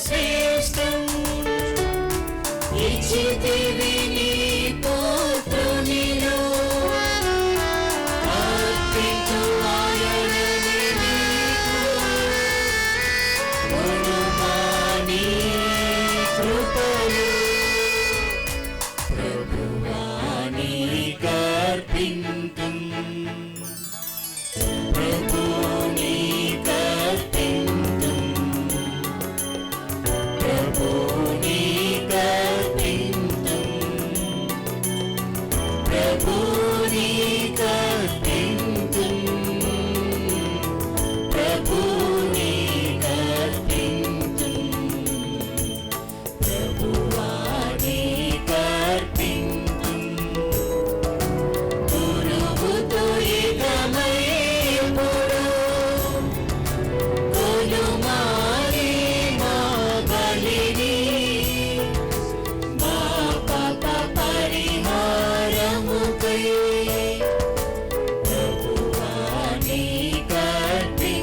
శ్రేష్టం ఇచ్చితివి నీ పుత్రునిలో అర్పించు ఆయనని నీకు కొనుమాని కృపలు ప్రభువా నీకర్పింతుం ప్రభు నీకర్పింతుం ప్రభు నీకర్పింతుం ప్రభు నీకర్పింతుం ప్రభు నీకర్పింతుం ప్రభువా నీకర్పింతుం గురువుతో ఏకమై ఎప్పుడు కొలుమారి మా బలిని మా పాప పరిహారముకై ప్రభువా నీకర్పింతుం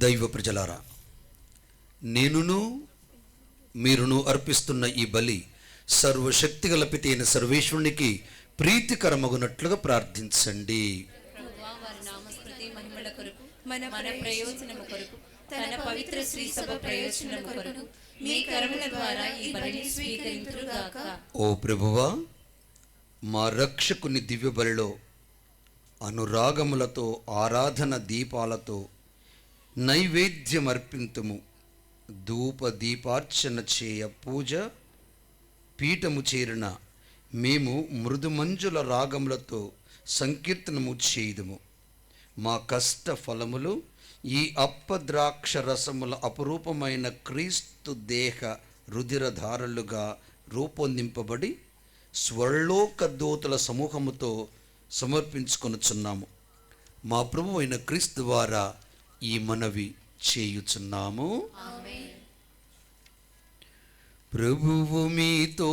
దైవ ప్రజలారా, నేనును మీరును అర్పిస్తున్న ఈ బలి సర్వశక్తిగల పితి అయిన సర్వేశ్వరునికి ప్రీతికరమగునట్లుగా ప్రార్థించండి. ప్రభువా, వారి నామస్తుతి మహిమల కొరకు మన ప్రయోజనము కొరకు తన పవిత్ర శ్రీ సభ ప్రయోజనము కొరకు మీ కరముల ద్వారా ఈ బలిని స్వీకరించుగాక. ఓ ప్రభువా, మా రక్షకుని దివ్య బలిలో అనురాగములతో ఆరాధన దీపాలతో నైవేద్యమర్పింతుము. ధూప దీపార్చన చేయ పూజ పీఠము చేరిన మేము మృదుమంజుల రాగములతో సంకీర్తనము చేయుదుము. మా కష్ట ఫలములు ఈ అప్పద్రాక్ష రసముల అపురూపమైన క్రీస్తు దేహ రుధిరధారలుగా రూపొందింపబడి స్వర్లోక దూతల సమూహముతో సమర్పించుకొనుచున్నాము. మా ప్రభువు అయిన క్రీస్తు ద్వారా ఈ మనవి చేయుచున్నాము. ప్రభువు మీతో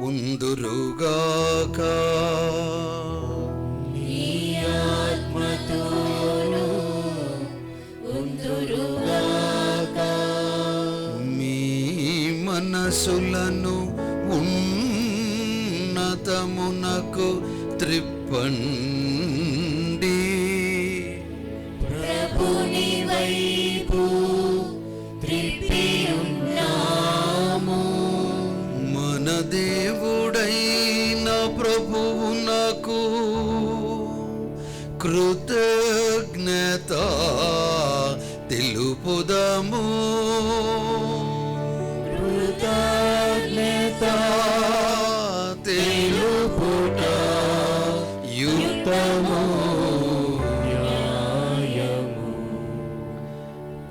ఉందురుగాక. మీ మనసులను ఉన్నతమునకు త్రిప్పండి. ప్రభుని వైపు త్రిప్పి ఉన్నాము. మన దేవుడైన ప్రభువునకు కృతజ్ఞత తెలుపుదము. కృతజ్ఞత తెలుపుట యుక్తము.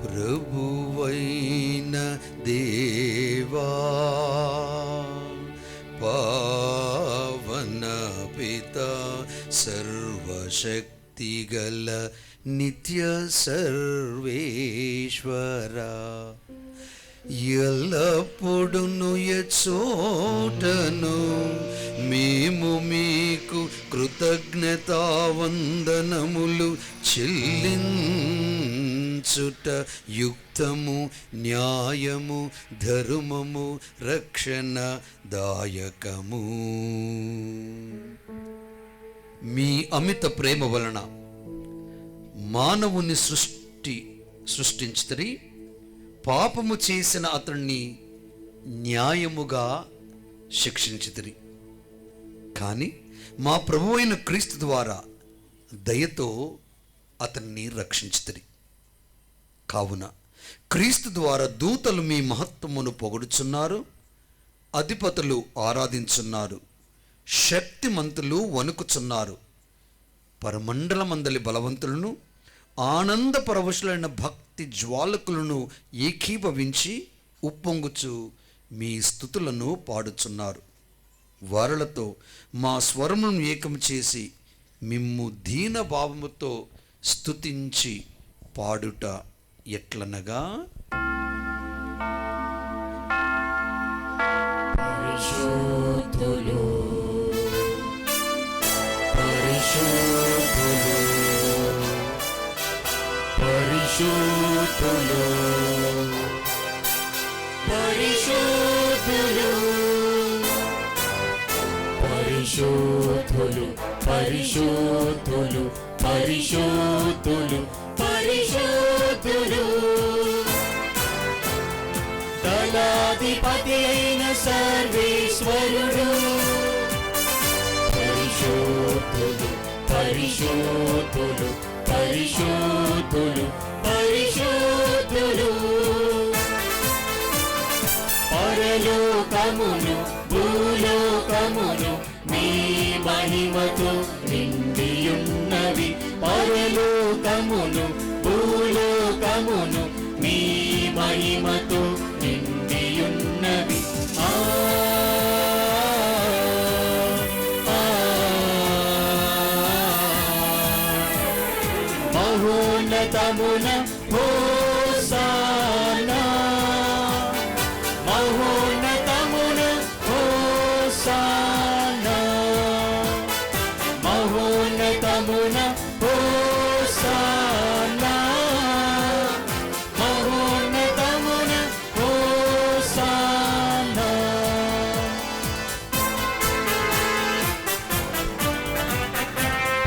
ప్రభువైన దేవా, పావన పిత, సర్వశక్తిగల నిత్య సర్వేశ్వర, ఎల్లప్పుడును ఎచ్చోటను మేము మీకు కృతజ్ఞతావందనములు చెల్లించుట యుక్తము, న్యాయము, ధర్మము, రక్షణ దాయకము. మీ అమిత ప్రేమ వలన మానవుని సృష్టించితిరి. పాపము చేసిన అతన్ని న్యాయముగా శిక్షించితిరి. కానీ మా ప్రభువైన క్రీస్తు ద్వారా దయతో అతన్ని రక్షించితిరి. కావున క్రీస్తు ద్వారా దూతలు మీ మహత్వమును పొగడుచున్నారు, అధిపతులు ఆరాధించున్నారు, శక్తిమంతులు వణుకుచున్నారు. పరమండలమందలి బలవంతులను, ఆనంద పరవశులైన భక్తి జ్వాలకులను ఏకీభవించి ఉప్పొంగుచు మీ స్తుతులను పాడుచున్నారు. వారలతో మా స్వరమును ఏకం చేసి మిమ్ము దీన భావముతో స్తుతించి పాడుట ఎట్లనగా, పరిశుద్ధులు పరిశుద్ధులు పరిశుద్ధులు పరిశుద్ధులు పరిశుద్ధులు పరిశుద్ధులు పరిశుద్ధులు పరిశుద్ధులు దళాధిపతి అయిన సర్వేశ్వరుడు. పరిశుద్ధులు పరిశుద్ధులు పరిశుద్ధులు పరిశుద్ధులు పరలోకమును భూలోకమును మీ మహిమతో నిండియున్నవి. పరలోకమును భూలోకమును మీ మహిమతో నిండియున్నవి. మహోన్నతమున హోసానా, మహోన్నతమున హోసానా, మహోన్నతమున హోసానా, మహోన్నతమున హోసానా.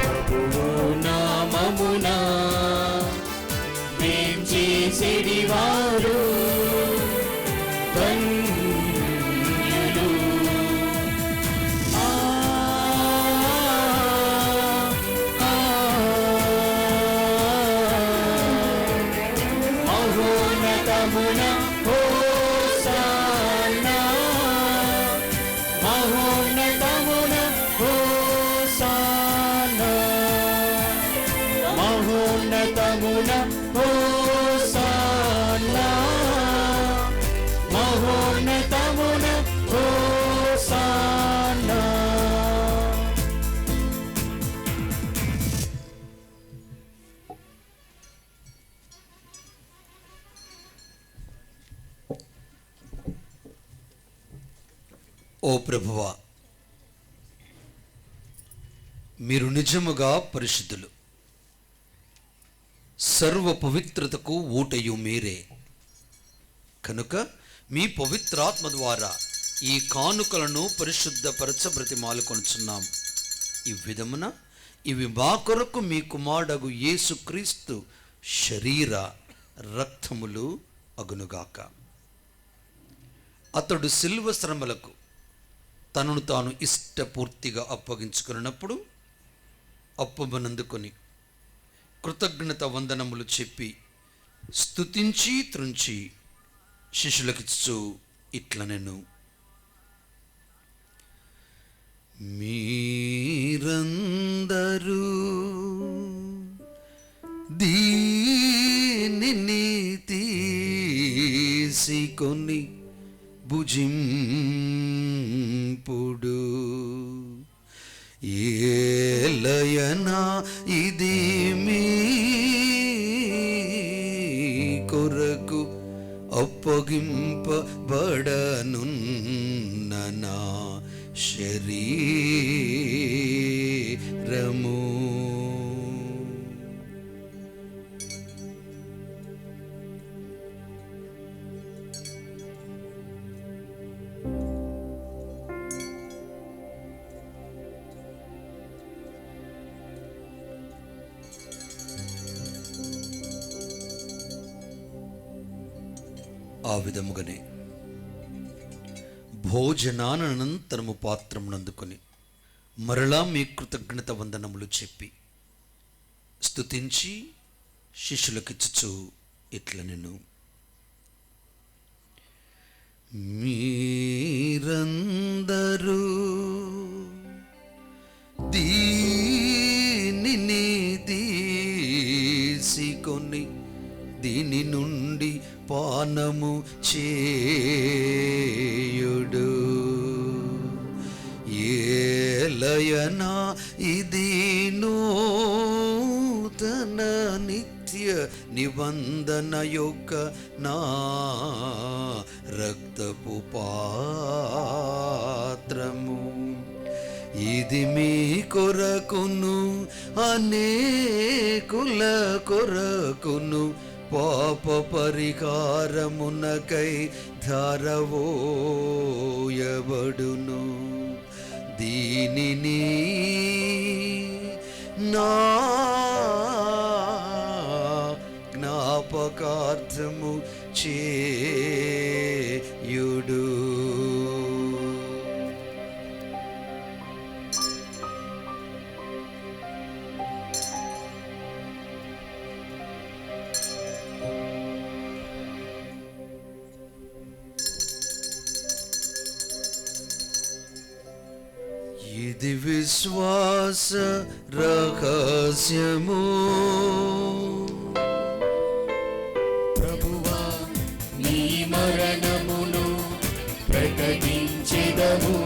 ప్రభువు నామమున వేంచేసిడివారు ధన్యులు. మహోన్నతమున హోసానా, మహోన్నతమున హోసానా, మహోన్నతమున హోసానా, మహోన్నతమున హోసానా. ఓ ప్రభువా, మీరు నిజముగా పరిశుద్ధులు. సర్వ పవిత్రతకు ఊటయు మీరే. కనుక మీ పవిత్రాత్మ ద్వారా ఈ కానుకలను పరిశుద్ధపరచ బ్రతిమాలుకొనుచున్నాం. ఈ విధమున ఇవి మా కొరకు మీ కుమారుడగు యేసుక్రీస్తు శరీర రక్తములు అగునుగాక. అతడు శిలువ శ్రమలకు తనను తాను ఇష్టపూర్తిగా అప్పగించుకున్నప్పుడు అప్పమనందుకొని కృతజ్ఞత వందనములు చెప్పి స్తుతించి త్రుంచి శిష్యులకిచ్చు ఇట్లనెను, మీరందరూ దీనిని తీసుకొని భుజింపుడు. ఏలయనా ఇది మీ కొరకు అప్పగింపబడనున్న నా శరీరము. ఆ విధముగానే భోజనానంతరము పాత్రమునందుకొని మరలా మీ కృతజ్ఞత వందనములు చెప్పి స్తుతించి శిష్యులకిచ్చుచు ఇట్లనెను, నుండి పానము చేయుడు. ఏలయనా ఇది నూతన నిత్య నిబంధన యొక్క నా రక్తపు పాత్రము. ఇది మీ కొరకును అనేకుల కొరకును పాప పరిహారమునకై ధారవోయబడును. దీనిని నా జ్ఞాపకార్థము చేయుడు. ఇది విశ్వాస రహస్యము. ప్రభువా నీ మరణమును ప్రకటించెదము,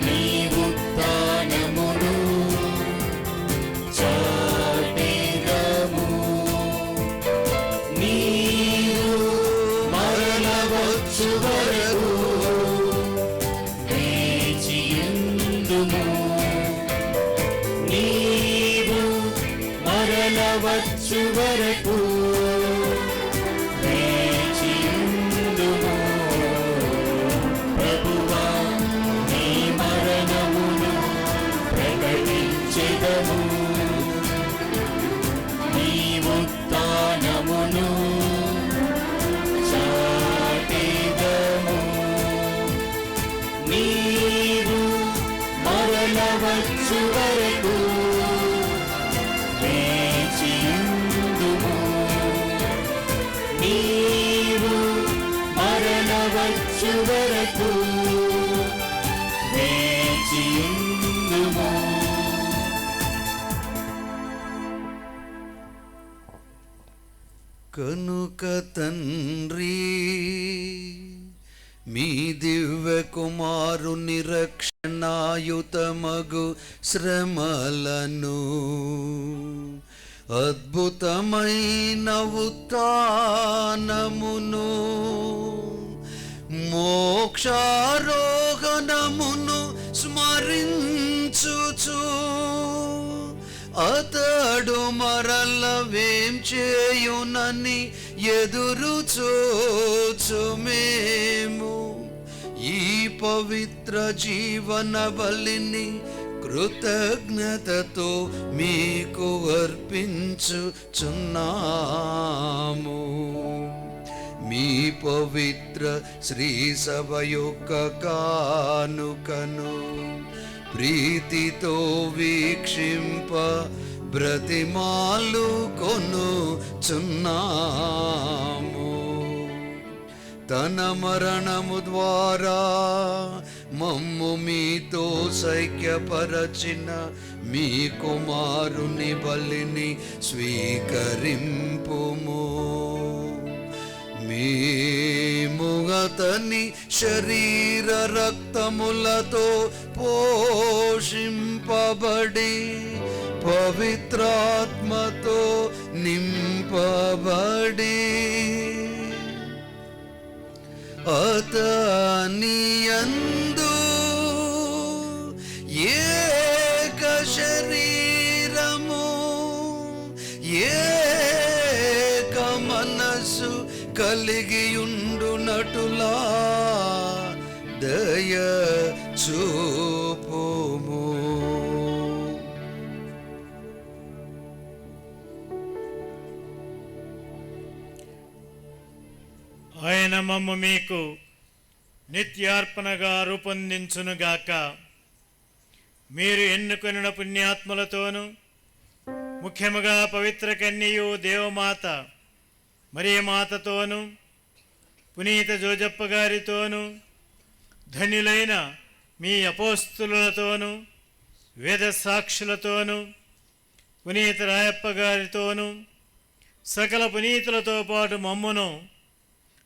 నీ ఉత్థానమును చాటెదము. నీవు మరల వచ్చు వరకు నీవు మరల వచ్చు వరకు వేచియుందుము. ప్రభువా నీ మరణమును ప్రకటించెదము, నీ ఉత్థానమును చాటెదము. నీవు మరల వచ్చు వరకు వేచియుందుము. నీవు మరల వచ్చు వరకు వేచియుందుము. కనుక తండ్రి మీ దివ్య కుమారుని రక్షణాయుతమగు శ్రమలను అద్భుతమైన ఉత్థానమును మోక్షారోహణమును స్మరించుచు అతడు మరల వేం చేయునని ఎదురు చూచు మేము ఈ పవిత్ర జీవన బలిని కృతజ్ఞతతో మీకు అర్పించుచున్నాము. మీ పవిత్ర శ్రీ సభ యొక్క కానుకను ప్రీతితో వీక్షింప బ్రతిమాలు కొనుచున్నాము. తన మరణము ద్వారా మమ్ము మీతో సైక్యపరచిన మీ కుమారుని బలిని స్వీకరింపుము. మేము అతని శరీర రక్తములతో పోషింపబడి పవిత్రాత్మతో నింపబడి అతని యందు ఏక శరీరము ఏక మనసు కలిగియుండునటులా దయ చూపుము. ఆయన మమ్ము మీకు నిత్యార్పణగా రూపొందించునుగాక. మీరు ఎన్నుకొనిన పుణ్యాత్మలతోనూ ముఖ్యముగా పవిత్ర కన్యయు దేవమాత మరియమాతతోనూ పునీత జోజప్ప గారితోనూ ధన్యులైన మీ అపోస్తులతోనూ వేద సాక్షులతోనూ పునీత రాయప్ప గారితోనూ సకల పునీతులతో పాటు మమ్మును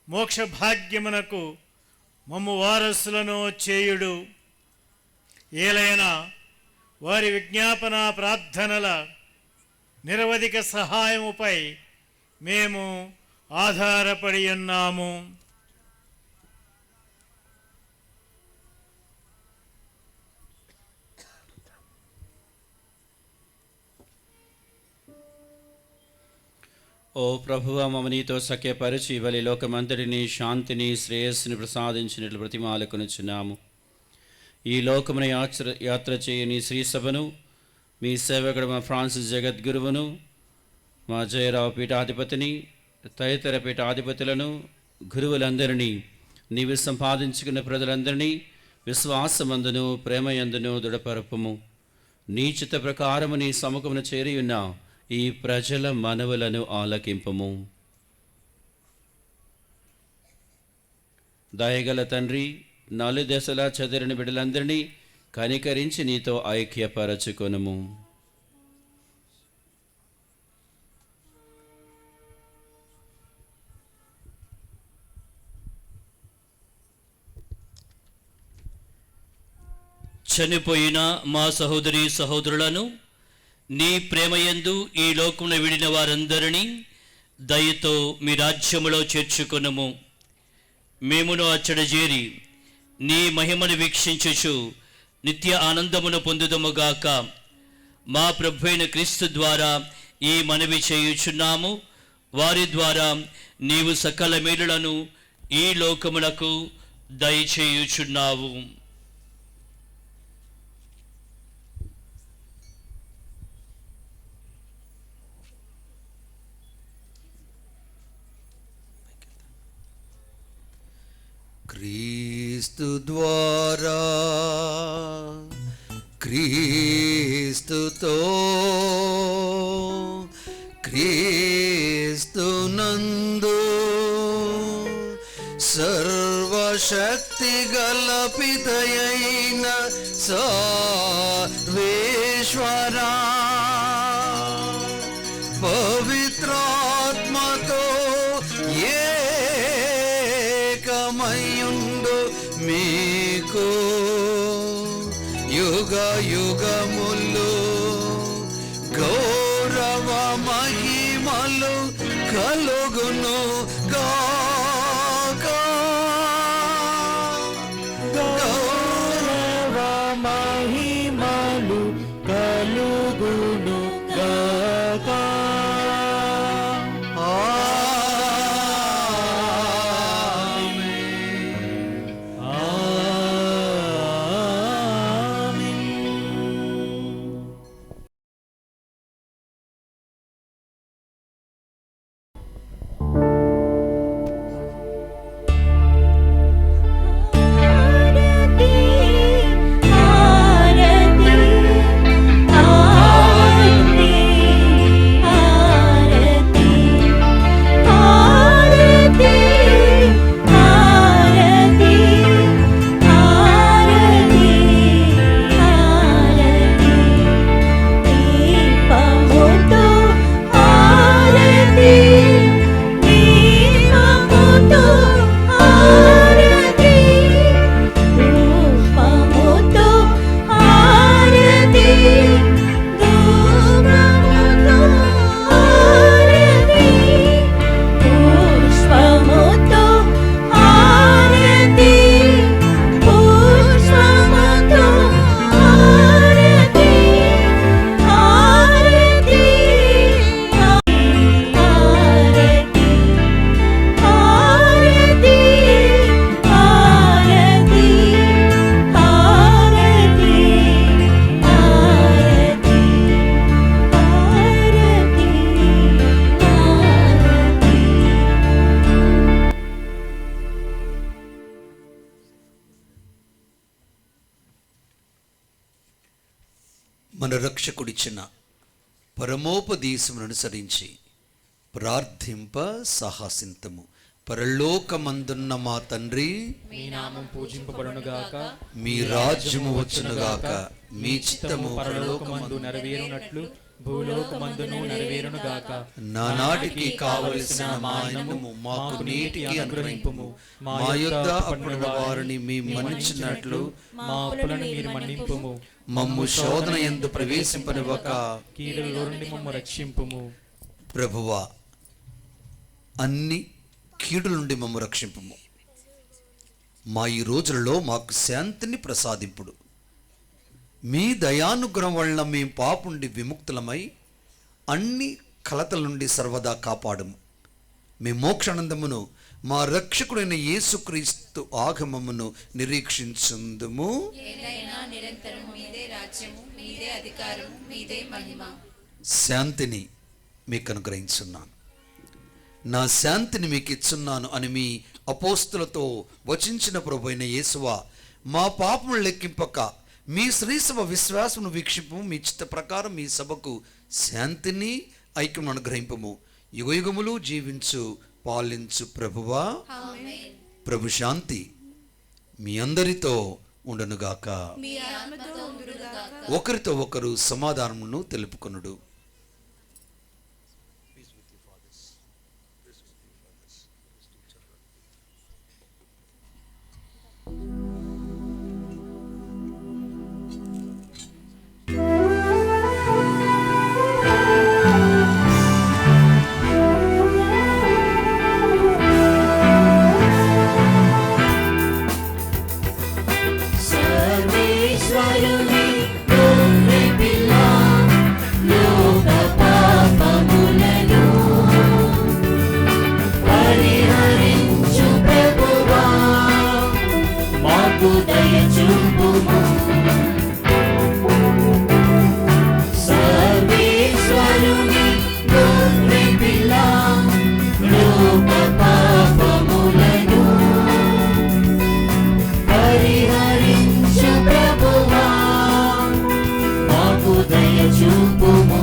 మోక్ష భాగ్యమునకు మమ్ము వారసులను చేయుడు. ఏలైనా వారి విజ్ఞాపన ప్రార్థనల నిరవధిక సహాయముపై మేము ఆధారపడి ఉన్నాము. ఓ ప్రభువా, మమ్మ నీతో సఖ్యపరిచి ఇవలి లోకమంతటిని శాంతిని శ్రేయస్సుని ప్రసాదించినట్లు ప్రతిమాలకొనుచున్నాము. ఈ లోకమున యాత్ర చేయని శ్రీ సభను, మీ సేవకుడు మా ఫ్రాన్సిస్ జగద్గురువును, మా జయరావు పీఠాధిపతిని, తదితర పీఠాధిపతులను, గురువులందరినీ, నీవు సంపాదించుకున్న ప్రజలందరినీ విశ్వాసమందును ప్రేమయందును దృఢపరపుము. నీ చిత్త ప్రకారము నీ సముఖమును చేరియున్న ఈ ప్రజల మనవులను ఆలకింపము. దయగల తండ్రి, నలుదశలా చెదరిన బిడ్డలందరినీ కనికరించి నీతో ఐక్యపరచుకొనుము. చనిపోయిన మా సహోదరి సహోదరులను నీ ప్రేమయందు ఈ లోకమును విడిన వారందరినీ దయతో మీ రాజ్యములో చేర్చుకొనుము. మేమును అచ్చట చేరి నీ మహిమను వీక్షించుచు నిత్య ఆనందమును పొందుదముగాక. మా ప్రభువైన క్రీస్తు ద్వారా ఈ మనవి చేయుచున్నాము. వారి ద్వారా నీవు సకల మేలులను ఈ లోకమునకు దయచేయుచున్నావు. క్రీస్తు ద్వారా క్రీస్తుతో క్రీస్తునందు సర్వశక్తి గల పితయైన సర్వేశ్వరా పవిత్రాత్మతో ఏకమయుండు మీకు యుగ యుగములు గౌరవ మహిమలు కలుగును గాక. గౌరవ మహిమలు కలుగును గాక. మన రక్షకుడిచ్చిన పరమోపదేశమును అనుసరించి ప్రార్థింప సాహసింతము. పరలోకమందున్న మా తండ్రి, మీ నామం పూజింపబడునుగాక. మీ రాజ్యము వచ్చునుగాక. మీ చిత్తము పరలోకమందు నెరవేరునట్లు భూలోకమందును నెరవేరును గాక. నానాటికి కావలసిన మా అన్నము మాకు నేటికి అనుగ్రహింపుము. మా యొద్ద అప్పుడున్న వారిని మేము మన్నించినట్లు మా అప్పులను మీరు మన్నింపుము. మమ్ము శోధన యందు ప్రవేశింపనివ్వక కీడులో నుండి మమ్ము రక్షింపుము. ప్రభువా, అన్ని కీడుల నుండి మమ్ము రక్షింపుము. మా ఈ రోజులలో మాకు శాంతిని ప్రసాదింపుడు. మీ దయానుగ్రహం వలన మేము పాపుండి విముక్తులమై అన్ని కలతల నుండి సర్వదా కాపాడము. మీ మోక్షానందమును మా రక్షకుడైన యేసుక్రీస్తు ఆగమమును నిరీక్షించుందుము. శాంతిని మీకు అనుగ్రహించున్నాను, నా శాంతిని మీకు ఇచ్చున్నాను అని మీ అపోస్తులతో వచించిన ప్రభువైన యేసువా, మా పాపములు లెక్కింపక మీ శ్రీసభ విశ్వాసమును వీక్షింపు. మీ చిత్త ప్రకారం మీ సభకు శాంతిని ఐక్యమును అనుగ్రహింపము. యుగయుగములు జీవించు పాలించు ప్రభువా. ప్రభు శాంతి మీ అందరితో ఉండునుగాక. ఒకరితో ఒకరు సమాధానమును తెలుపుకొనుడు. సర్వేశ్వరుని గొర్రె పిల్ల, లోక పాపములను పరిహరించు ప్రభువా, మాకు దయ చూపుము. సర్వేశ్వరుని గొర్రె పిల్ల, లోక పాపములను పరిహరించు ప్రభువా, మాకు దయ చూపుము.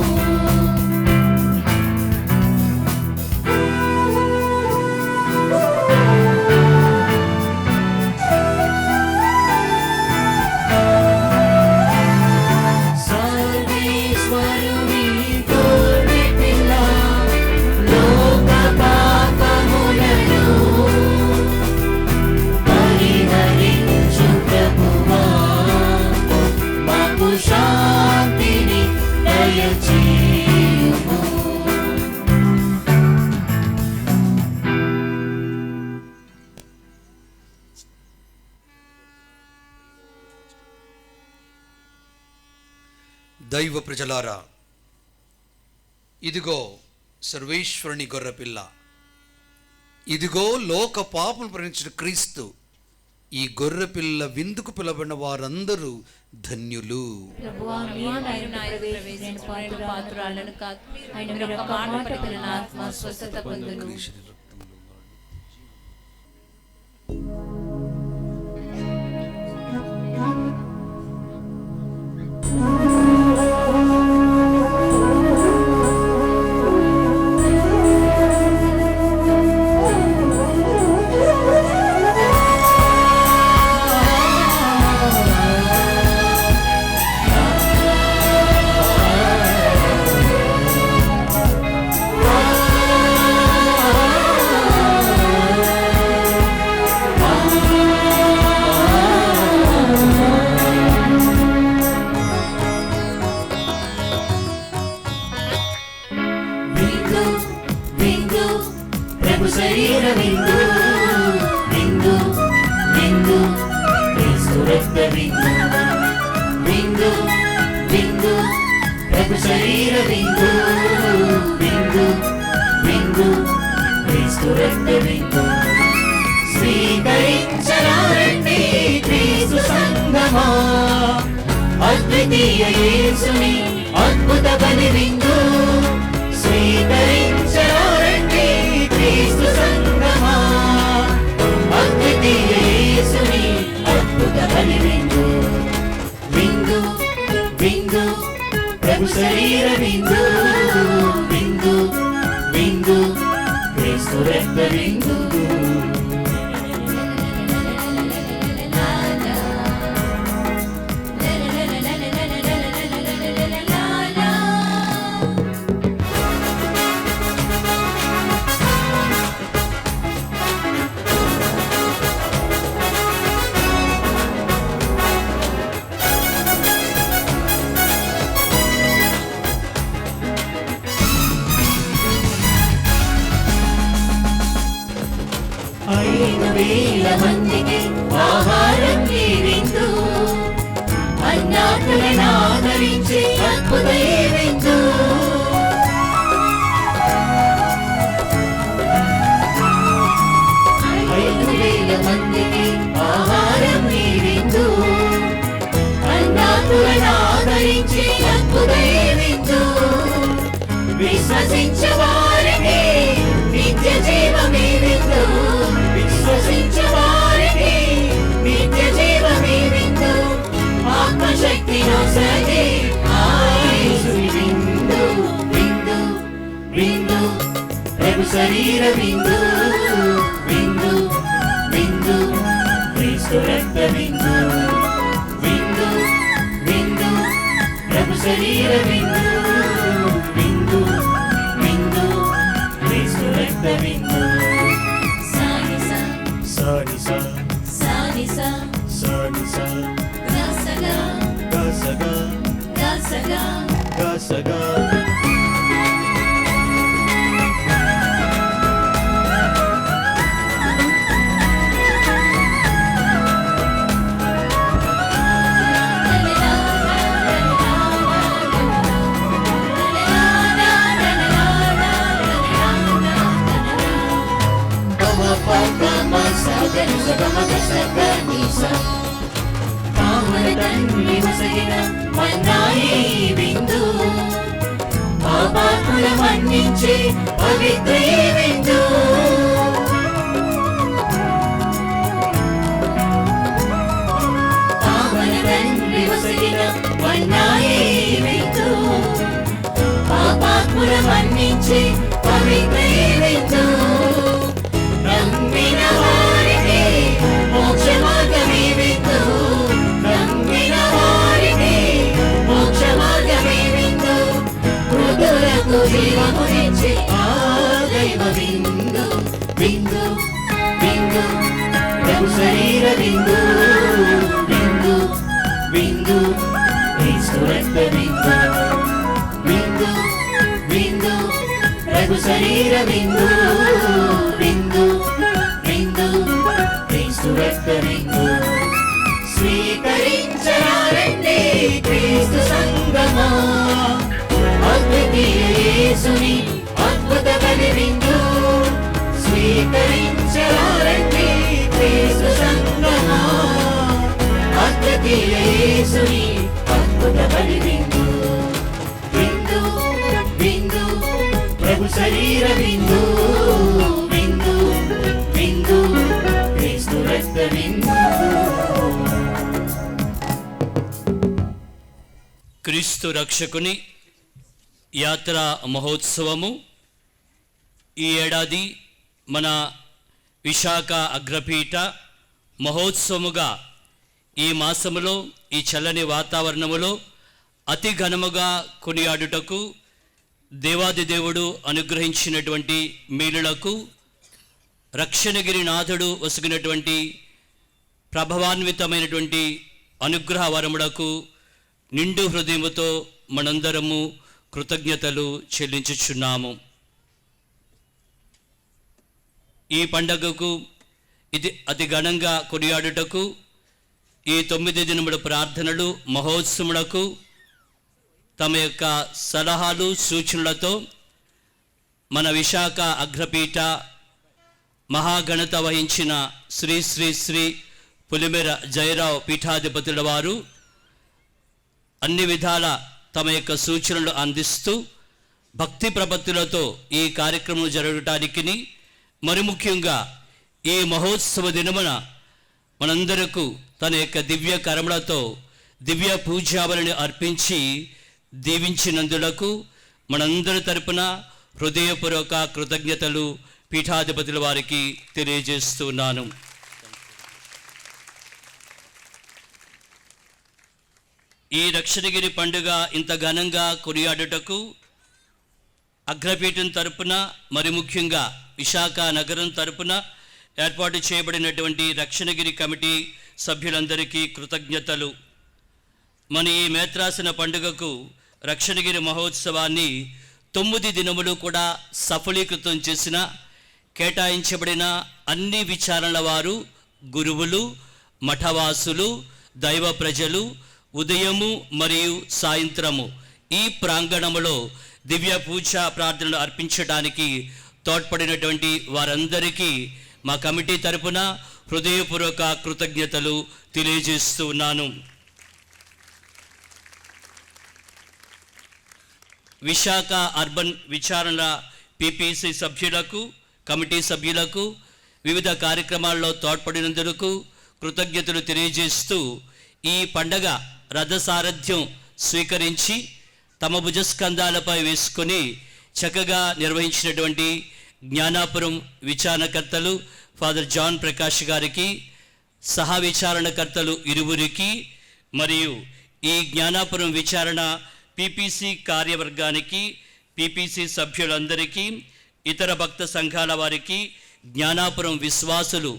సర్వేశ్వరుని గొర్రె పిల్ల, లోక పాపములను పరిహరించు ప్రభువా, మాకు శాంతిని దయచేయుము. దైవ ప్రజలారా, ఇదిగో సర్వేశ్వరుని గొర్రెపిల్ల, ఇదిగో లోక పాపం భరించిన క్రీస్తు. ఈ గొర్రెపిల్ల విందుకు పిలబడిన వారందరూ ధన్యులు. పాత్రాలను కాదు, ఆయన మీరు ఒక మాట పలికిన నా ఆత్మ స్వస్థత పొందును. విందు విందు ప్రభు శరీర విందు, విందు విందు క్రీస్తు రక్త విందు. విందు విందు ప్రభు శరీర విందు, విందు విందు క్రీస్తు రక్త విందు. స్వీకరించరారండి క్రీస్తు సంగమా, అద్వితీయ యేసుని అద్భుత బలి విందు. స్వీకరించరారండి క్రీస్తు సంగమా, అద్వితీయ యేసుని అద్భుత బలి విందు. విందు విందు ప్రభు శరీర విందు, విందు విందు క్రీస్తు రక్త విందు. 5,000 మందికి ఆహారం ఈ విందు, అన్నాథులను ఆదరించే అద్భుత ఈ విందు. 5,000 మందికి ఆహారం ఈ విందు, అన్నాథులను ఆదరించే అద్భుత ఈ విందు. విశ్వసించే వారికి నిత్య జీవమే విందు, విశ్వసించే వారికి నిత్య జీవమే విందు. ఆత్మశక్తి నొసగే ఆ యేసుని విందు, విందు విందు ప్రభు శరీర విందు, విందు విందు క్రీస్తు రక్త విందు, విందు విందు ప్రభు శరీర విందు, విందు విందు క్రీస్తు రక్త విందు. సానిసా సానిసా సానిసా సానిసా గసగా గసగా గసగా గసగా. పాపాత్ముల మన్నించే పవిత్ర ఈ విందు, పావన తండ్రి వసగిన మన్నాయే ఈ విందు, పాపాత్ముల మన్నించే పవిత్ర ఈ విందు. నమ్మిన వారికి మోక్ష మార్గమే విందు, నమ్మిన వారికి మోక్ష మార్గమే విందు. మృతులకు జీవమునిచ్చే ఆ దైవ విందు, విందు విందు ప్రభు శరీర విందు, విందు విందు క్రీస్తు రక్త విందు, విందు విందు ప్రభు శరీర విందు, విందు విందు క్రీస్తు రక్త విందు. స్వీకరించరారండి క్రీస్తు సంగమా, అద్వితీయ యేసుని అద్భుత బలి విందు. స్వీకరించరారండి క్రీస్తు సంగమా, అద్వితీయ యేసుని అద్భుత బలి విందు, విందు విందు ప్రభు శరీర విందు, విందు విందు క్రీస్తు రక్త విందు. క్రీస్తు రక్షకుని యాత్రా మహోత్సవము ఈ ఏడాది మన విశాఖ అగ్రపీఠ మహోత్సవముగా ఈ మాసములో ఈ చల్లని వాతావరణములో అతి ఘనముగా కొనియాడుటకు దేవాది దేవుడు అనుగ్రహించినటువంటి మేలులకు రక్షణగిరి నాథుడు వసుగినటువంటి ప్రభావాన్వితమైనటువంటి అనుగ్రహ వరములకు నిండు హృదయముతో మనందరము కృతజ్ఞతలు చెల్లించుచున్నాము. ఈ పండగకు ఇది అతి ఘనంగా కొనియాడుటకు ఈ 9 దినముల ప్రార్థనలు మహోత్సవములకు తమ యొక్క సలహాలు సూచనలతో మన విశాఖ అగ్రపీఠ మహాఘనత వహించిన శ్రీ శ్రీ శ్రీ పులిమెర జయరావు పీఠాధిపతుల వారు అన్ని విధాల తమ యొక్క సూచనలు అందిస్తూ భక్తి ప్రపత్తులతో ఈ కార్యక్రమం జరగటానికి మరి ముఖ్యంగా ఈ మహోత్సవ దినమున మనందరకు తన యొక్క దివ్య కరములతో దివ్య పూజావళిని అర్పించి దీవించినందులకు మనందరి తరపున హృదయపూర్వక కృతజ్ఞతలు పీఠాధిపతుల వారికి తెలియజేస్తున్నాను. ఈ రక్షణగిరి పండుగ ఇంత ఘనంగా కొనియాడుటకు అగ్రపీఠం తరపున మరి ముఖ్యంగా విశాఖ నగరం తరపున ఏర్పాటు చేయబడినటువంటి రక్షణగిరి కమిటీ సభ్యులందరికీ కృతజ్ఞతలు. మన ఈ మేత్రాసన పండుగకు రక్షణగిరి మహోత్సవాన్ని 9 దినములు కూడా సఫలీకృతం చేసిన కేటాయించబడిన అన్ని విచారణల వారు, గురువులు, మఠవాసులు, దైవ ప్రజలు ఉదయము మరియు సాయంత్రము ఈ ప్రాంగణములో దివ్య పూజా ప్రార్థనలు అర్పించడానికి తోడ్పడినటువంటి వారందరికీ మా కమిటీ తరపున హృదయపూర్వక కృతజ్ఞతలు తెలియజేస్తూ ఉన్నాను. విశాఖ అర్బన్ విచారణ పిపిసి సభ్యులకు, కమిటీ సభ్యులకు వివిధ కార్యక్రమాల్లో తోడ్పడినందుకు కృతజ్ఞతలు తెలియజేస్తూ ఈ పండగ రథసారథ్యం స్వీకరించి తమ భుజస్కంధాలపై వేసుకొని చక్కగా నిర్వహించినటువంటి జ్ఞానాపురం విచారణకర్తలు ఫాదర్ జాన్ ప్రకాష్ గారికి, సహా విచారణకర్తలు ఇరువురికి మరియు ఈ జ్ఞానాపురం విచారణ పిపిసి కార్యవర్గానికి, పిపిసి సభ్యులందరికీ, ఇతర భక్త సంఘాల వారికి, జ్ఞానాపురం విశ్వాసులు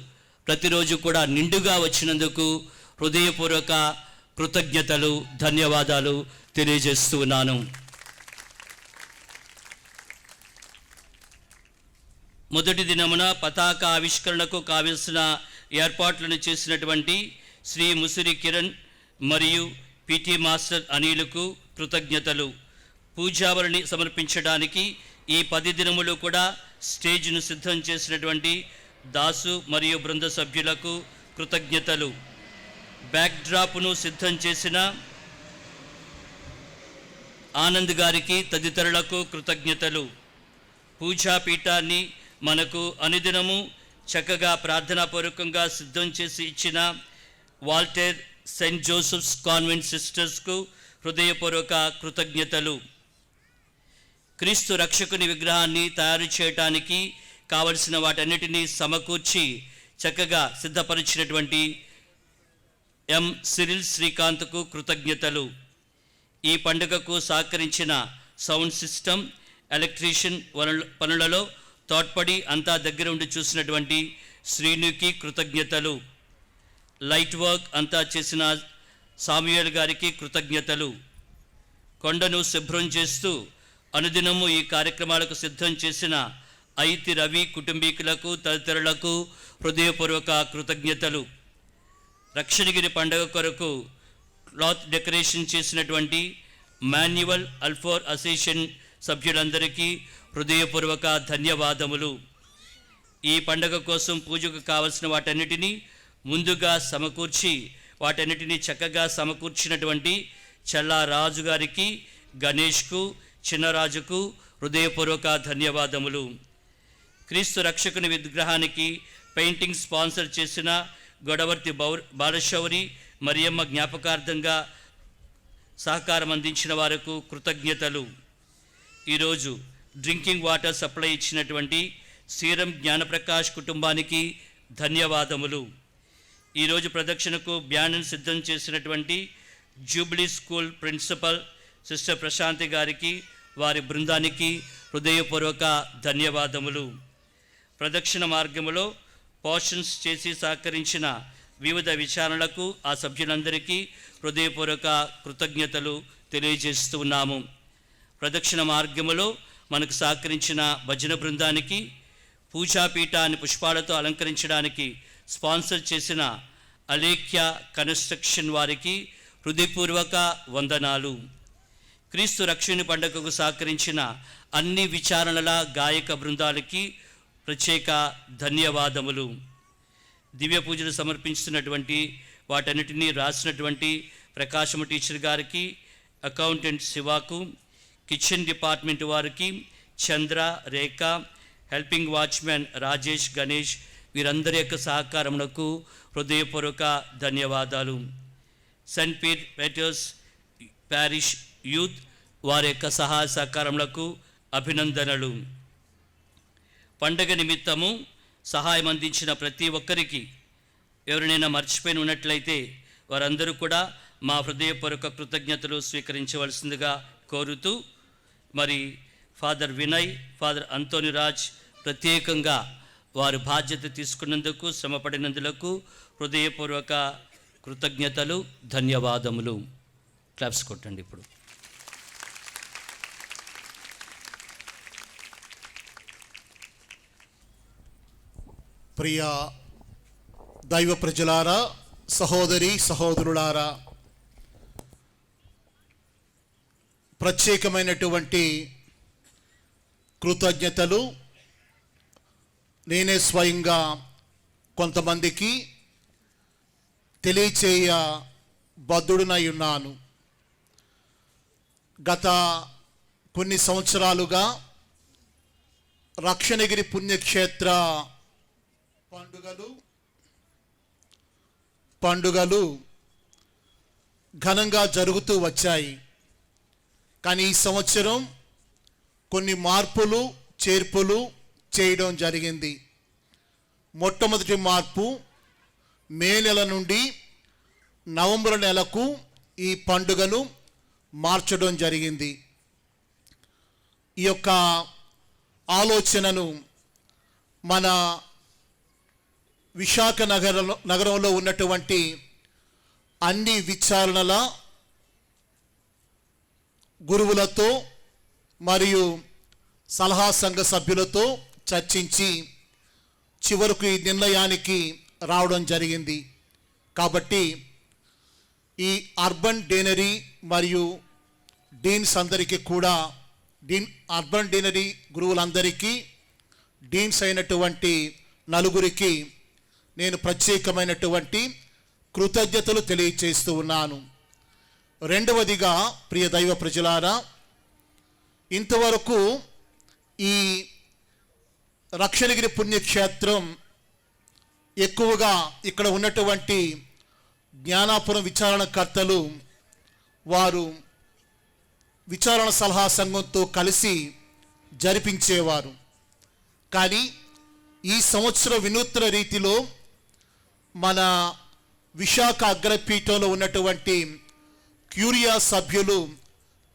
ప్రతిరోజు కూడా నిండుగా వచ్చినందుకు హృదయపూర్వక కృతజ్ఞతలు, ధన్యవాదాలు తెలియజేస్తున్నాను. మొదటి దినమున పతాక ఆవిష్కరణకు కావలసిన ఏర్పాట్లను చేసినటువంటి శ్రీ ముసిరి కిరణ్ మరియు పిటి మాస్టర్ అనిలకు కృతజ్ఞతలు. పూజావళిని సమర్పించడానికి ఈ 10 దినములు కూడా స్టేజ్ను సిద్ధం చేసినటువంటి దాసు మరియు బృంద సభ్యులకు కృతజ్ఞతలు. బ్యాక్డ్రాప్ను సిద్ధం చేసిన ఆనంద్ గారికి తదితరులకు కృతజ్ఞతలు. పూజాపీఠాన్ని మనకు అనుదినము చక్కగా ప్రార్థనాపూర్వకంగా సిద్ధం చేసి ఇచ్చిన వాల్టర్ సెయింట్ జోసెఫ్స్ కాన్వెంట్ సిస్టర్స్కు హృదయపూర్వక కృతజ్ఞతలు. క్రీస్తు రక్షకుని విగ్రహాన్ని తయారు చేయటానికి కావలసిన వాటన్నిటినీ సమకూర్చి చక్కగా సిద్ధపరిచినటువంటి ఎం సిరిల్ శ్రీకాంత్కు కృతజ్ఞతలు. ఈ పండుగకు సహకరించిన సౌండ్ సిస్టమ్, ఎలక్ట్రీషియన్ పనులలో తోడ్పడి అంతా దగ్గర ఉండి చూసినటువంటి శ్రీనుకి కృతజ్ఞతలు. లైట్ వర్క్ అంతా చేసిన సామ్యూయల్ గారికి కృతజ్ఞతలు. కొండను శుభ్రం చేస్తూ అనుదినము ఈ కార్యక్రమాలకు సిద్ధం చేసిన ఐతి రవి కుటుంబీకులకు తదితరులకు హృదయపూర్వక కృతజ్ఞతలు. రక్షణగిరి పండుగ కొరకు క్లాత్ డెకరేషన్ చేసినటువంటి మాన్యువల్ అల్ఫోర్ అసోసియేషన్ సభ్యులందరికీ హృదయపూర్వక ధన్యవాదములు. ఈ పండుగ కోసం పూజకు కావలసిన వాటన్నిటినీ ముందుగా సమకూర్చి వాటన్నిటినీ చక్కగా సమకూర్చినటువంటి చల్లా రాజు గారికి, గణేష్కు, చిన్నరాజుకు హృదయపూర్వక ధన్యవాదములు. క్రీస్తు రక్షకుని విగ్రహానికి పెయింటింగ్ స్పాన్సర్ చేసిన గొడవర్తి బాలశౌరి మరియమ్మ జ్ఞాపకార్థంగా సహకారం అందించిన వారికి కృతజ్ఞతలు. ఈరోజు డ్రింకింగ్ వాటర్ సప్లై ఇచ్చినటువంటి సీరం జ్ఞానప్రకాష్ కుటుంబానికి ధన్యవాదములు. ఈరోజు ప్రదక్షిణకు బ్యానర్ సిద్ధం చేసినటువంటి Jubilee School principal sister Prashanti గారికి, వారి బృందానికి హృదయపూర్వక ధన్యవాదములు. ప్రదక్షిణ మార్గములో పోషన్స్ చేసి సహకరించిన వివిధ విచారణలకు ఆ సభ్యులందరికీ హృదయపూర్వక కృతజ్ఞతలు తెలియజేస్తున్నాము. ప్రదక్షిణ మార్గములో మనకు సహకరించిన భజన బృందానికి, పూజాపీఠాన్ని పుష్పాలతో అలంకరించడానికి స్పాన్సర్ చేసిన అలేఖ్య కన్స్ట్రక్షన్ వారికి హృదయపూర్వక వందనాలు. క్రీస్తు రక్షణ పండుగకు సహకరించిన అన్ని విచారణల గాయక బృందాలకి ప్రత్యేక ధన్యవాదములు. దివ్య పూజలు సమర్పించుతున్నటువంటి వాటన్నిటినీ రాసినటువంటి ప్రకాశము టీచర్ గారికి, అకౌంటెంట్ శివాకు, కిచెన్ డిపార్ట్మెంట్ వారికి, చంద్ర, రేఖ, హెల్పింగ్ వాచ్మెన్ రాజేష్, గణేష్ వీరందరి యొక్క సహకారమునకు హృదయపూర్వక ధన్యవాదాలు. సెయింట్ పీటర్స్ ప్యారిష్ యూత్ వారి యొక్క సహాయ సహకారములకు అభినందనలు. పండగ నిమిత్తము సహాయం అందించిన ప్రతి ఒక్కరికి ఎవరినైనా మర్చిపోయి ఉన్నట్లయితే వారందరూ కూడా మా హృదయపూర్వక కృతజ్ఞతలు స్వీకరించవలసిందిగా కోరుతూ, మరి ఫాదర్ వినయ్, ఫాదర్ అంతోనిరాజ్ ప్రత్యేకంగా వారు బాధ్యత తీసుకున్నందుకు, శ్రమపడినందులకు హృదయపూర్వక కృతజ్ఞతలు, ధన్యవాదములు. క్లాప్స్ కొట్టండి. ఇప్పుడు ప్రియ దైవ ప్రజలారా, సహోదరి సహోదరులారా, ప్రత్యేకమైనటువంటి కృతజ్ఞతలు నేనే స్వయంగా కొంతమందికి తెలియచేయ బద్ధుడునై ఉన్నాను. గత కొన్ని సంవత్సరాలుగా రక్షణగిరి పుణ్యక్షేత్ర పండుగలు ఘనంగా జరుగుతూ వచ్చాయి. కానీ ఈ సంవత్సరం కొన్ని మార్పులు చేర్పులు చేయడం జరిగింది. మొట్టమొదటి మార్పు, మే నెల నుండి నవంబర్ నెలకు ఈ పండుగను మార్చడం జరిగింది. ఈ యొక్క ఆలోచనను మన విశాఖ నగరంలో ఉన్నటువంటి అన్ని విచారణల గురువులతో మరియు సలహా సంఘ సభ్యులతో చర్చించి చివరకు ఈ నిర్ణయానికి రావడం జరిగింది. కాబట్టి ఈ అర్బన్ డీనరీ మరియు డీన్స్ అందరికీ కూడా, అర్బన్ డీనరీ గురువులందరికీ, డీన్స్ అయినటువంటి నలుగురికి నేను ప్రత్యేకమైనటువంటి కృతజ్ఞతలు తెలియచేస్తూ ఉన్నాను. రెండవదిగా, ప్రియ దైవ ప్రజలారా, ఇంతవరకు ఈ రక్షణగిరి పుణ్యక్షేత్రం ఎక్కువగా ఇక్కడ ఉన్నటువంటి జ్ఞానాపురం విచారణకర్తలు వారు విచారణ సలహా సంఘంతో కలిసి జరిపించేవారు. కానీ ఈ సంవత్సరం వినూత్న రీతిలో మన విశాఖ అగ్రపీఠంలో ఉన్నటువంటి క్యూరియా సభ్యులు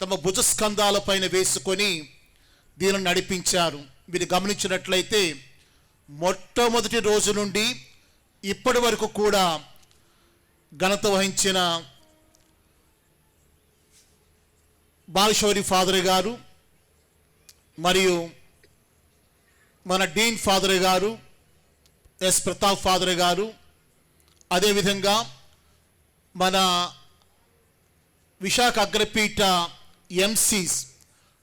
తమ భుజస్కంధాలపైన వేసుకొని దీనిని నడిపించారు. మీరు గమనించినట్లయితే మొట్టమొదటి రోజు నుండి ఇప్పటి వరకు కూడా ఘనత వహించిన బాలశౌరి ఫాదర్ గారు మరియు మన డీన్ ఫాదర్ గారు, ఎస్ ప్రతాప్ ఫాదర్ గారు, అదేవిధంగా మన విశాఖ అగ్రపీఠ ఎంసీస్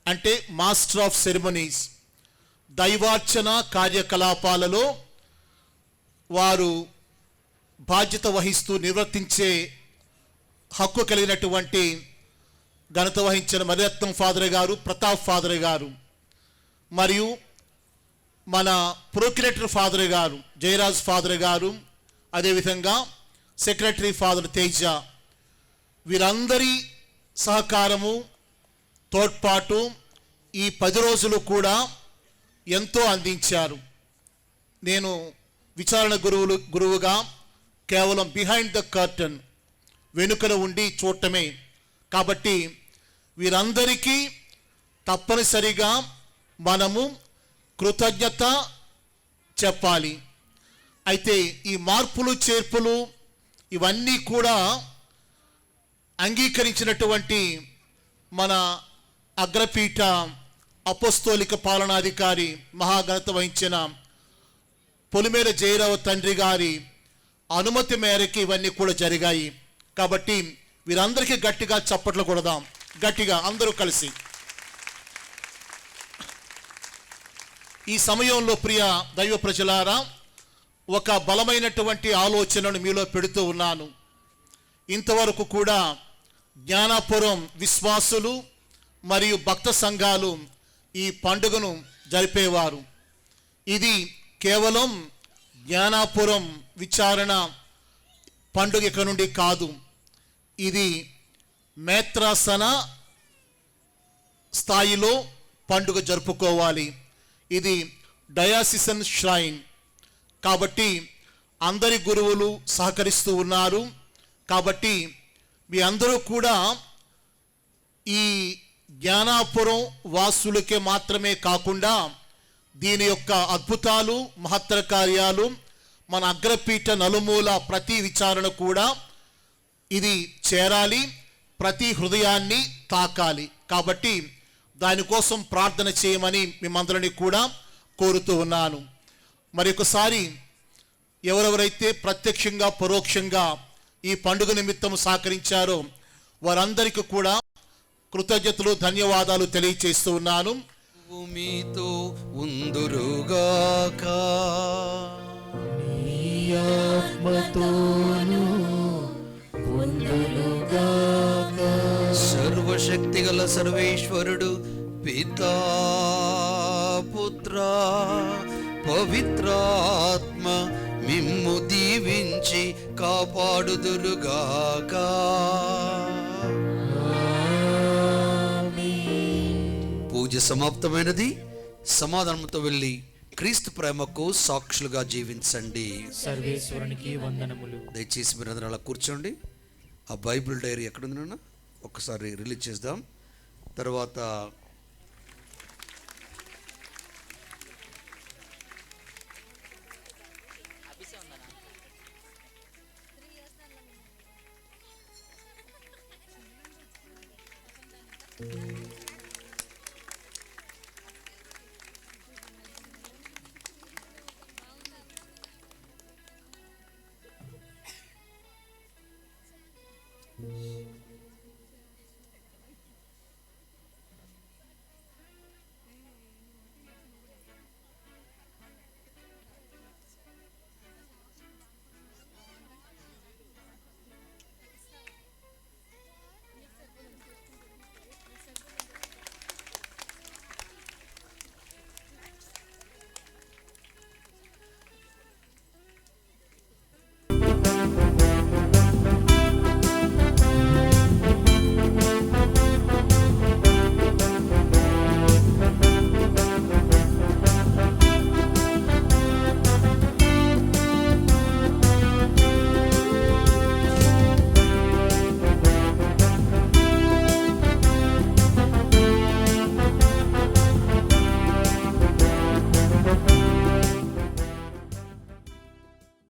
అంటే మాస్టర్ ఆఫ్ సెరమనీస్, దైవార్చన కార్యకలాపాలలో వారు బాధ్యత వహిస్తూ నిర్వర్తించే హక్కు కలిగినటువంటి ఘనత వహించిన మరిరత్నం ఫాదర్ గారు, ప్రతాప్ ఫాదర్ గారు, మరియు మన ప్రొక్యురేటర్ ఫాదర్ గారు జయరాజ్ ఫాదర్ గారు, అదేవిధంగా సెక్రటరీ ఫాదర్ తేజ, వీరందరి సహకారము తోడ్పాటు ఈ 10 రోజులు కూడా ఎంతో అందించారు. నేను విచారణ గురువుగా కేవలం బిహైండ్ ద కర్టన్, వెనుకన ఉండి చూడటమే. కాబట్టి వీరందరికీ తప్పనిసరిగా మనము కృతజ్ఞత చెప్పాలి. అయితే ఈ మార్పులు చేర్పులు ఇవన్నీ కూడా అంగీకరించినటువంటి మన అగ్రపీఠ అపోస్తోలిక పాలనాధికారి మహాఘనత వహించిన పొలిమేర జయరావు తండ్రి గారి అనుమతి మేరకు ఇవన్నీ కూడా జరిగాయి. కాబట్టి వీరందరికీ గట్టిగా చప్పట్లు కొడదాం, గట్టిగా అందరూ కలిసి. ఈ సమయంలో ప్రియ దైవ ప్రజలారా, ఒక బలమైనటువంటి ఆలోచనను మీలో పెడుతూ ఉన్నాను. ఇంతవరకు కూడా జ్ఞానాపురం విశ్వాసులు మరియు భక్త సంఘాలు ఈ పండుగను జరిపేవారు. ఇది కేవలం జ్ఞానాపురం విచారణ పండుగ ఇక నుండి కాదు, ఇది మేత్రాసన స్థాయిలో పండుగ జరుపుకోవాలి. ఇది డయాసిసన్ ష్రైన్. కాబట్టి అందరి గురువులు సహకరిస్తూ ఉన్నారు. కాబట్టి మీ అందరూ కూడా ఈ జ్ఞానాపురం వాసులకే మాత్రమే కాకుండా దీని యొక్క అద్భుతాలు మహత్తర కార్యాలు మన అగ్రపీఠ నలుమూల ప్రతి విచారణ కూడా ఇది చేరాలి, ప్రతి హృదయాన్ని తాకాలి. కాబట్టి దానికోసం ప్రార్థన చేయమని మిమ్మల్ని కూడా కోరుతూ ఉన్నాను. మరి ఒకసారి ఎవరెవరైతే ప్రత్యక్షంగా పరోక్షంగా ఈ పండుగ నిమిత్తం సహకరించారో వారందరికీ కూడా కృతజ్ఞతలు ధన్యవాదాలు తెలియచేస్తూ ఉన్నాను. మీతో ఉందురుగాక, నీ ఆత్మతోను ఉందురుగాక. సర్వశక్తిగల సర్వేశ్వరుడు పితా పుత్ర పవిత్రాత్మ మిమ్ము దీవించి కాపాడుదురుగాక. పూజ సమాప్తమైనది. సమాధానంతో వెళ్ళి క్రీస్తు ప్రేమకు సాక్షులుగా జీవించండి. సర్వేశ్వరునికి వందనములు. దయచేసి మీరు అందరూ అలా కూర్చోండి. ఆ బైబిల్ డైరీ ఎక్కడుంది నాన్న? ఒక్కసారి రిలీజ్ చేద్దాం. తర్వాత